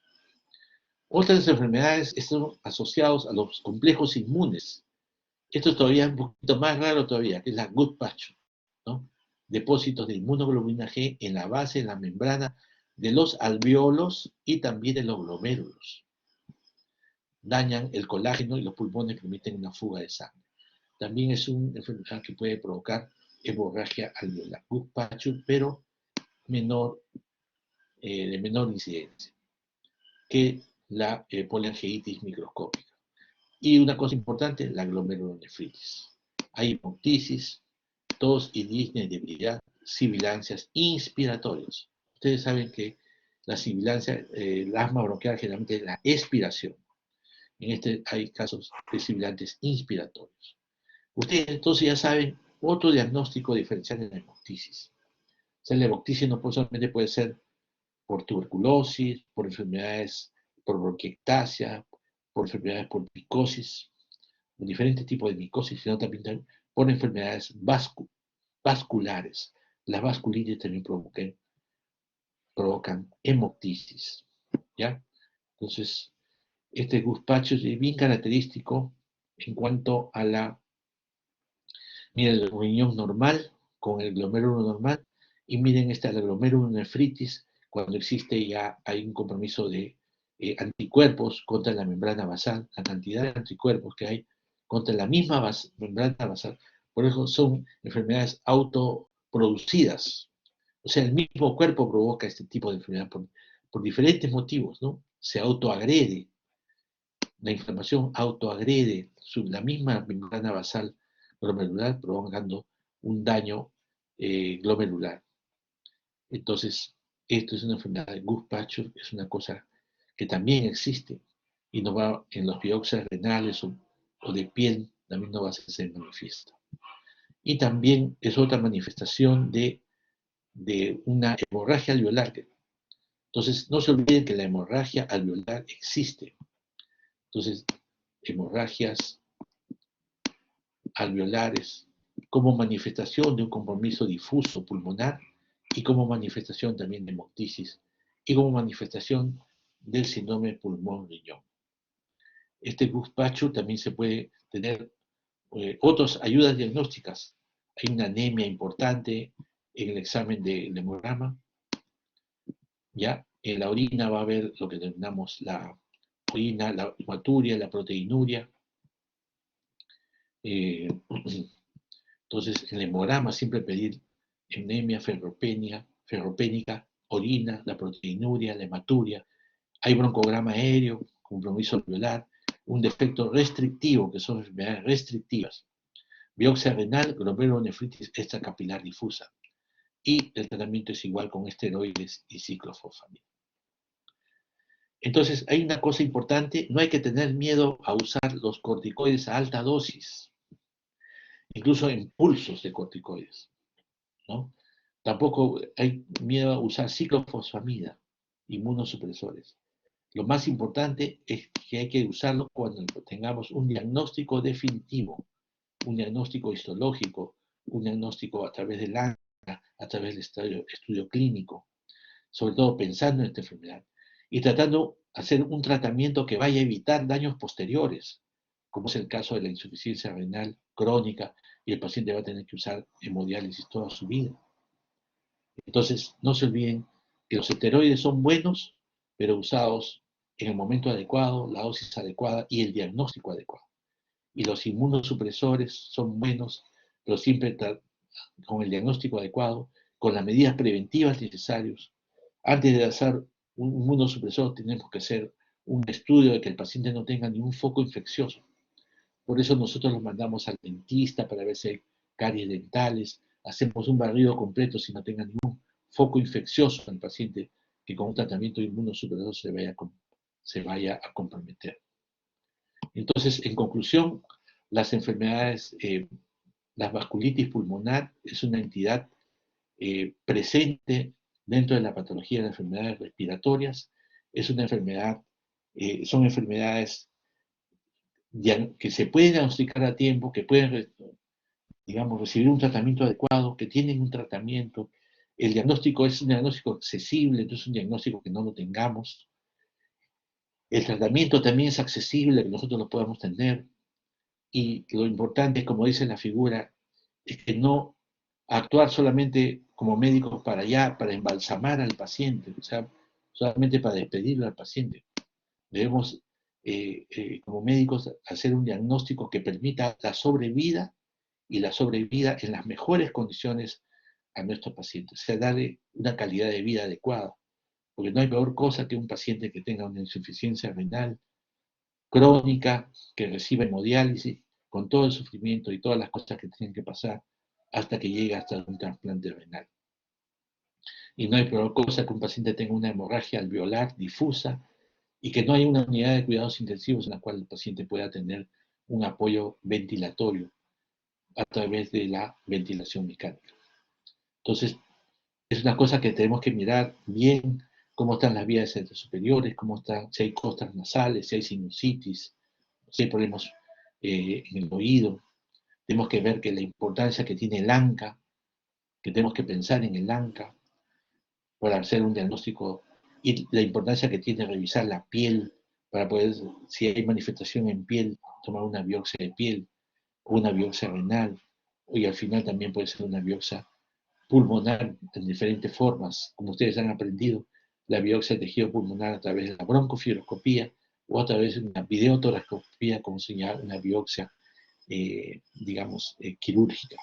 Otras enfermedades están asociadas a los complejos inmunes. Esto es todavía un poquito más raro todavía, que es la Goodpatch, ¿no? Depósitos de inmunoglobulina G en la base, en la membrana de los alveolos y también de los glomérulos. Dañan el colágeno y los pulmones, permiten una fuga de sangre. También es una enfermedad que puede provocar hemorragia alveolar, Goodpatch, pero de menor incidencia que la poliangeitis microscópica. Y una cosa importante, la glomerulonefritis. Hay hemoptisis, tos y disnea, debilidad, sibilancias inspiratorias. Ustedes saben que la sibilancia, el asma bronquial generalmente es la expiración. En este hay casos de sibilantes inspiratorios. Ustedes entonces ya saben otro diagnóstico diferencial en la hemoptisis. O sea, la hemoptisis no solamente puede ser por tuberculosis, por enfermedades, por bronquiectasia, por enfermedades por micosis, diferentes tipos de micosis, sino también por enfermedades vasculares. Las vasculitis también provocan hemoptisis, ¿ya? Entonces, este guzpacho es bien característico en cuanto a miren el riñón normal con el glomérulo normal y miren esta la glomerulonefritis cuando existe ya hay un compromiso de anticuerpos contra la membrana basal, la cantidad de anticuerpos que hay contra la misma membrana basal. Por eso son enfermedades autoproducidas. O sea, el mismo cuerpo provoca este tipo de enfermedad por diferentes motivos, ¿no? Se autoagrede. La inflamación autoagrede la misma membrana basal glomerular, provocando un daño glomerular. Entonces, esto es una enfermedad de Goodpatch, es una cosa que también existe y nos va en los biopsias renales o de piel, también no va a ser manifiesta. Y también es otra manifestación de una hemorragia alveolar. Entonces, no se olviden que la hemorragia alveolar existe. Entonces, hemorragias alveolares como manifestación de un compromiso difuso pulmonar y como manifestación también de hemoptisis y como manifestación del síndrome pulmón-riñón. Este guzpacho también se puede tener otras ayudas diagnósticas. Hay una anemia importante en el examen del hemograma. ¿Ya? En la orina va a haber lo que denominamos la orina, la hematuria, la proteinuria. Entonces, en el hemograma siempre pedir anemia ferropénica, orina, la proteinuria, la hematuria. Hay broncograma aéreo, compromiso alveolar, un defecto restrictivo, que son enfermedades restrictivas. Biopsia renal, glomerulonefritis extracapilar difusa. Y el tratamiento es igual con esteroides y ciclofosfamida. Entonces, hay una cosa importante, no hay que tener miedo a usar los corticoides a alta dosis, incluso en pulsos de corticoides, ¿no? Tampoco hay miedo a usar ciclofosfamida, inmunosupresores. Lo más importante es que hay que usarlo cuando tengamos un diagnóstico definitivo, un diagnóstico histológico, un diagnóstico a través del ANCA, a través del estudio clínico, sobre todo pensando en esta enfermedad, y tratando de hacer un tratamiento que vaya a evitar daños posteriores, como es el caso de la insuficiencia renal crónica, y el paciente va a tener que usar hemodiálisis toda su vida. Entonces, no se olviden que los esteroides son buenos, pero usados en el momento adecuado, la dosis adecuada y el diagnóstico adecuado. Y los inmunosupresores son buenos, pero siempre con el diagnóstico adecuado, con las medidas preventivas necesarias. Antes de hacer un inmunosupresor tenemos que hacer un estudio de que el paciente no tenga ningún foco infeccioso. Por eso nosotros los mandamos al dentista para ver si hay caries dentales, hacemos un barrido completo si no tenga ningún foco infeccioso en el paciente que con un tratamiento inmunosupresor se vaya a comprometer. Entonces, en conclusión, las enfermedades, la vasculitis pulmonar es una entidad presente dentro de la patología de las enfermedades respiratorias. Es una enfermedad, son enfermedades que se pueden diagnosticar a tiempo, que pueden, digamos, recibir un tratamiento adecuado, que tienen un tratamiento. El diagnóstico es un diagnóstico accesible, entonces es un diagnóstico que no lo tengamos. El tratamiento también es accesible, que nosotros lo podamos tener. Y lo importante es, como dice la figura, es que no actuar solamente como médicos para allá, para embalsamar al paciente, o sea, solamente para despedirlo al paciente. Debemos, como médicos, hacer un diagnóstico que permita la sobrevida y la sobrevida en las mejores condiciones a nuestros pacientes, o sea, darle una calidad de vida adecuada, porque no hay peor cosa que un paciente que tenga una insuficiencia renal crónica, que reciba hemodiálisis, con todo el sufrimiento y todas las cosas que tienen que pasar hasta que llegue hasta un trasplante renal. Y no hay peor cosa que un paciente tenga una hemorragia alveolar difusa y que no haya una unidad de cuidados intensivos en la cual el paciente pueda tener un apoyo ventilatorio a través de la ventilación mecánica. Entonces, es una cosa que tenemos que mirar bien, cómo están las vías superiores, cómo están, si hay costras nasales, si hay sinusitis, si hay problemas en el oído. Tenemos que ver que la importancia que tiene el ANCA, que tenemos que pensar en el ANCA para hacer un diagnóstico, y la importancia que tiene revisar la piel para poder, si hay manifestación en piel, tomar una biopsia de piel o una biopsia renal, y al final también puede ser una biopsia pulmonar en diferentes formas. Como ustedes han aprendido, la biopsia de tejido pulmonar a través de la broncofibroscopía o a través de una videotoracoscopía, como señalar una biopsia, digamos, quirúrgica.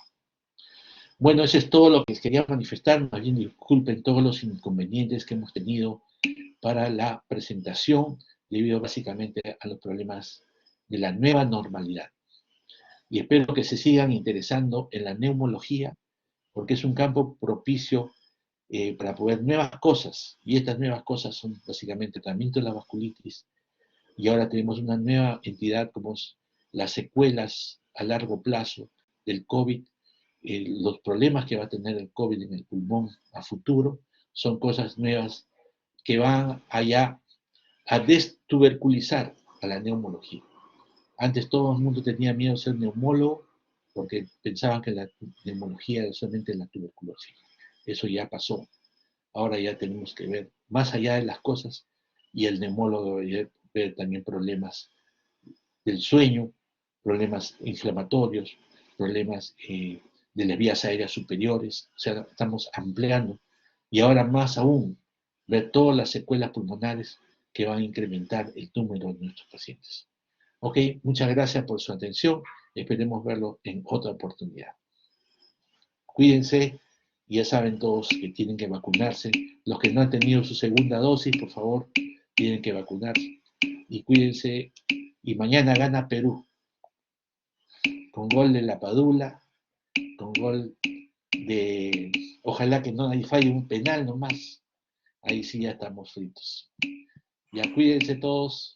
Bueno, eso es todo lo que les quería manifestar. Más bien disculpen todos los inconvenientes que hemos tenido para la presentación, debido básicamente a los problemas de la nueva normalidad. Y espero que se sigan interesando en la neumología, porque es un campo propicio para poder nuevas cosas. Y estas nuevas cosas son básicamente tratamiento de la vasculitis. Y ahora tenemos una nueva entidad como las secuelas a largo plazo del COVID, los problemas que va a tener el COVID en el pulmón a futuro, son cosas nuevas que van allá a destuberculizar a la neumología. Antes todo el mundo tenía miedo de ser neumólogo porque pensaban que la neumología era solamente la tuberculosis. Eso ya pasó. Ahora ya tenemos que ver más allá de las cosas y el neumólogo debe ver también problemas del sueño, problemas inflamatorios, problemas de las vías aéreas superiores. O sea, estamos ampliando. Y ahora más aún, ver todas las secuelas pulmonares que van a incrementar el número de nuestros pacientes. Ok, muchas gracias por su atención. Esperemos verlo en otra oportunidad. Cuídense, y ya saben todos que tienen que vacunarse. Los que no han tenido su segunda dosis, por favor, tienen que vacunarse. Y cuídense, y mañana gana Perú, con gol de La Padula, con gol de... Ojalá que no falle un penal nomás. Ahí sí ya estamos fritos. Ya cuídense todos.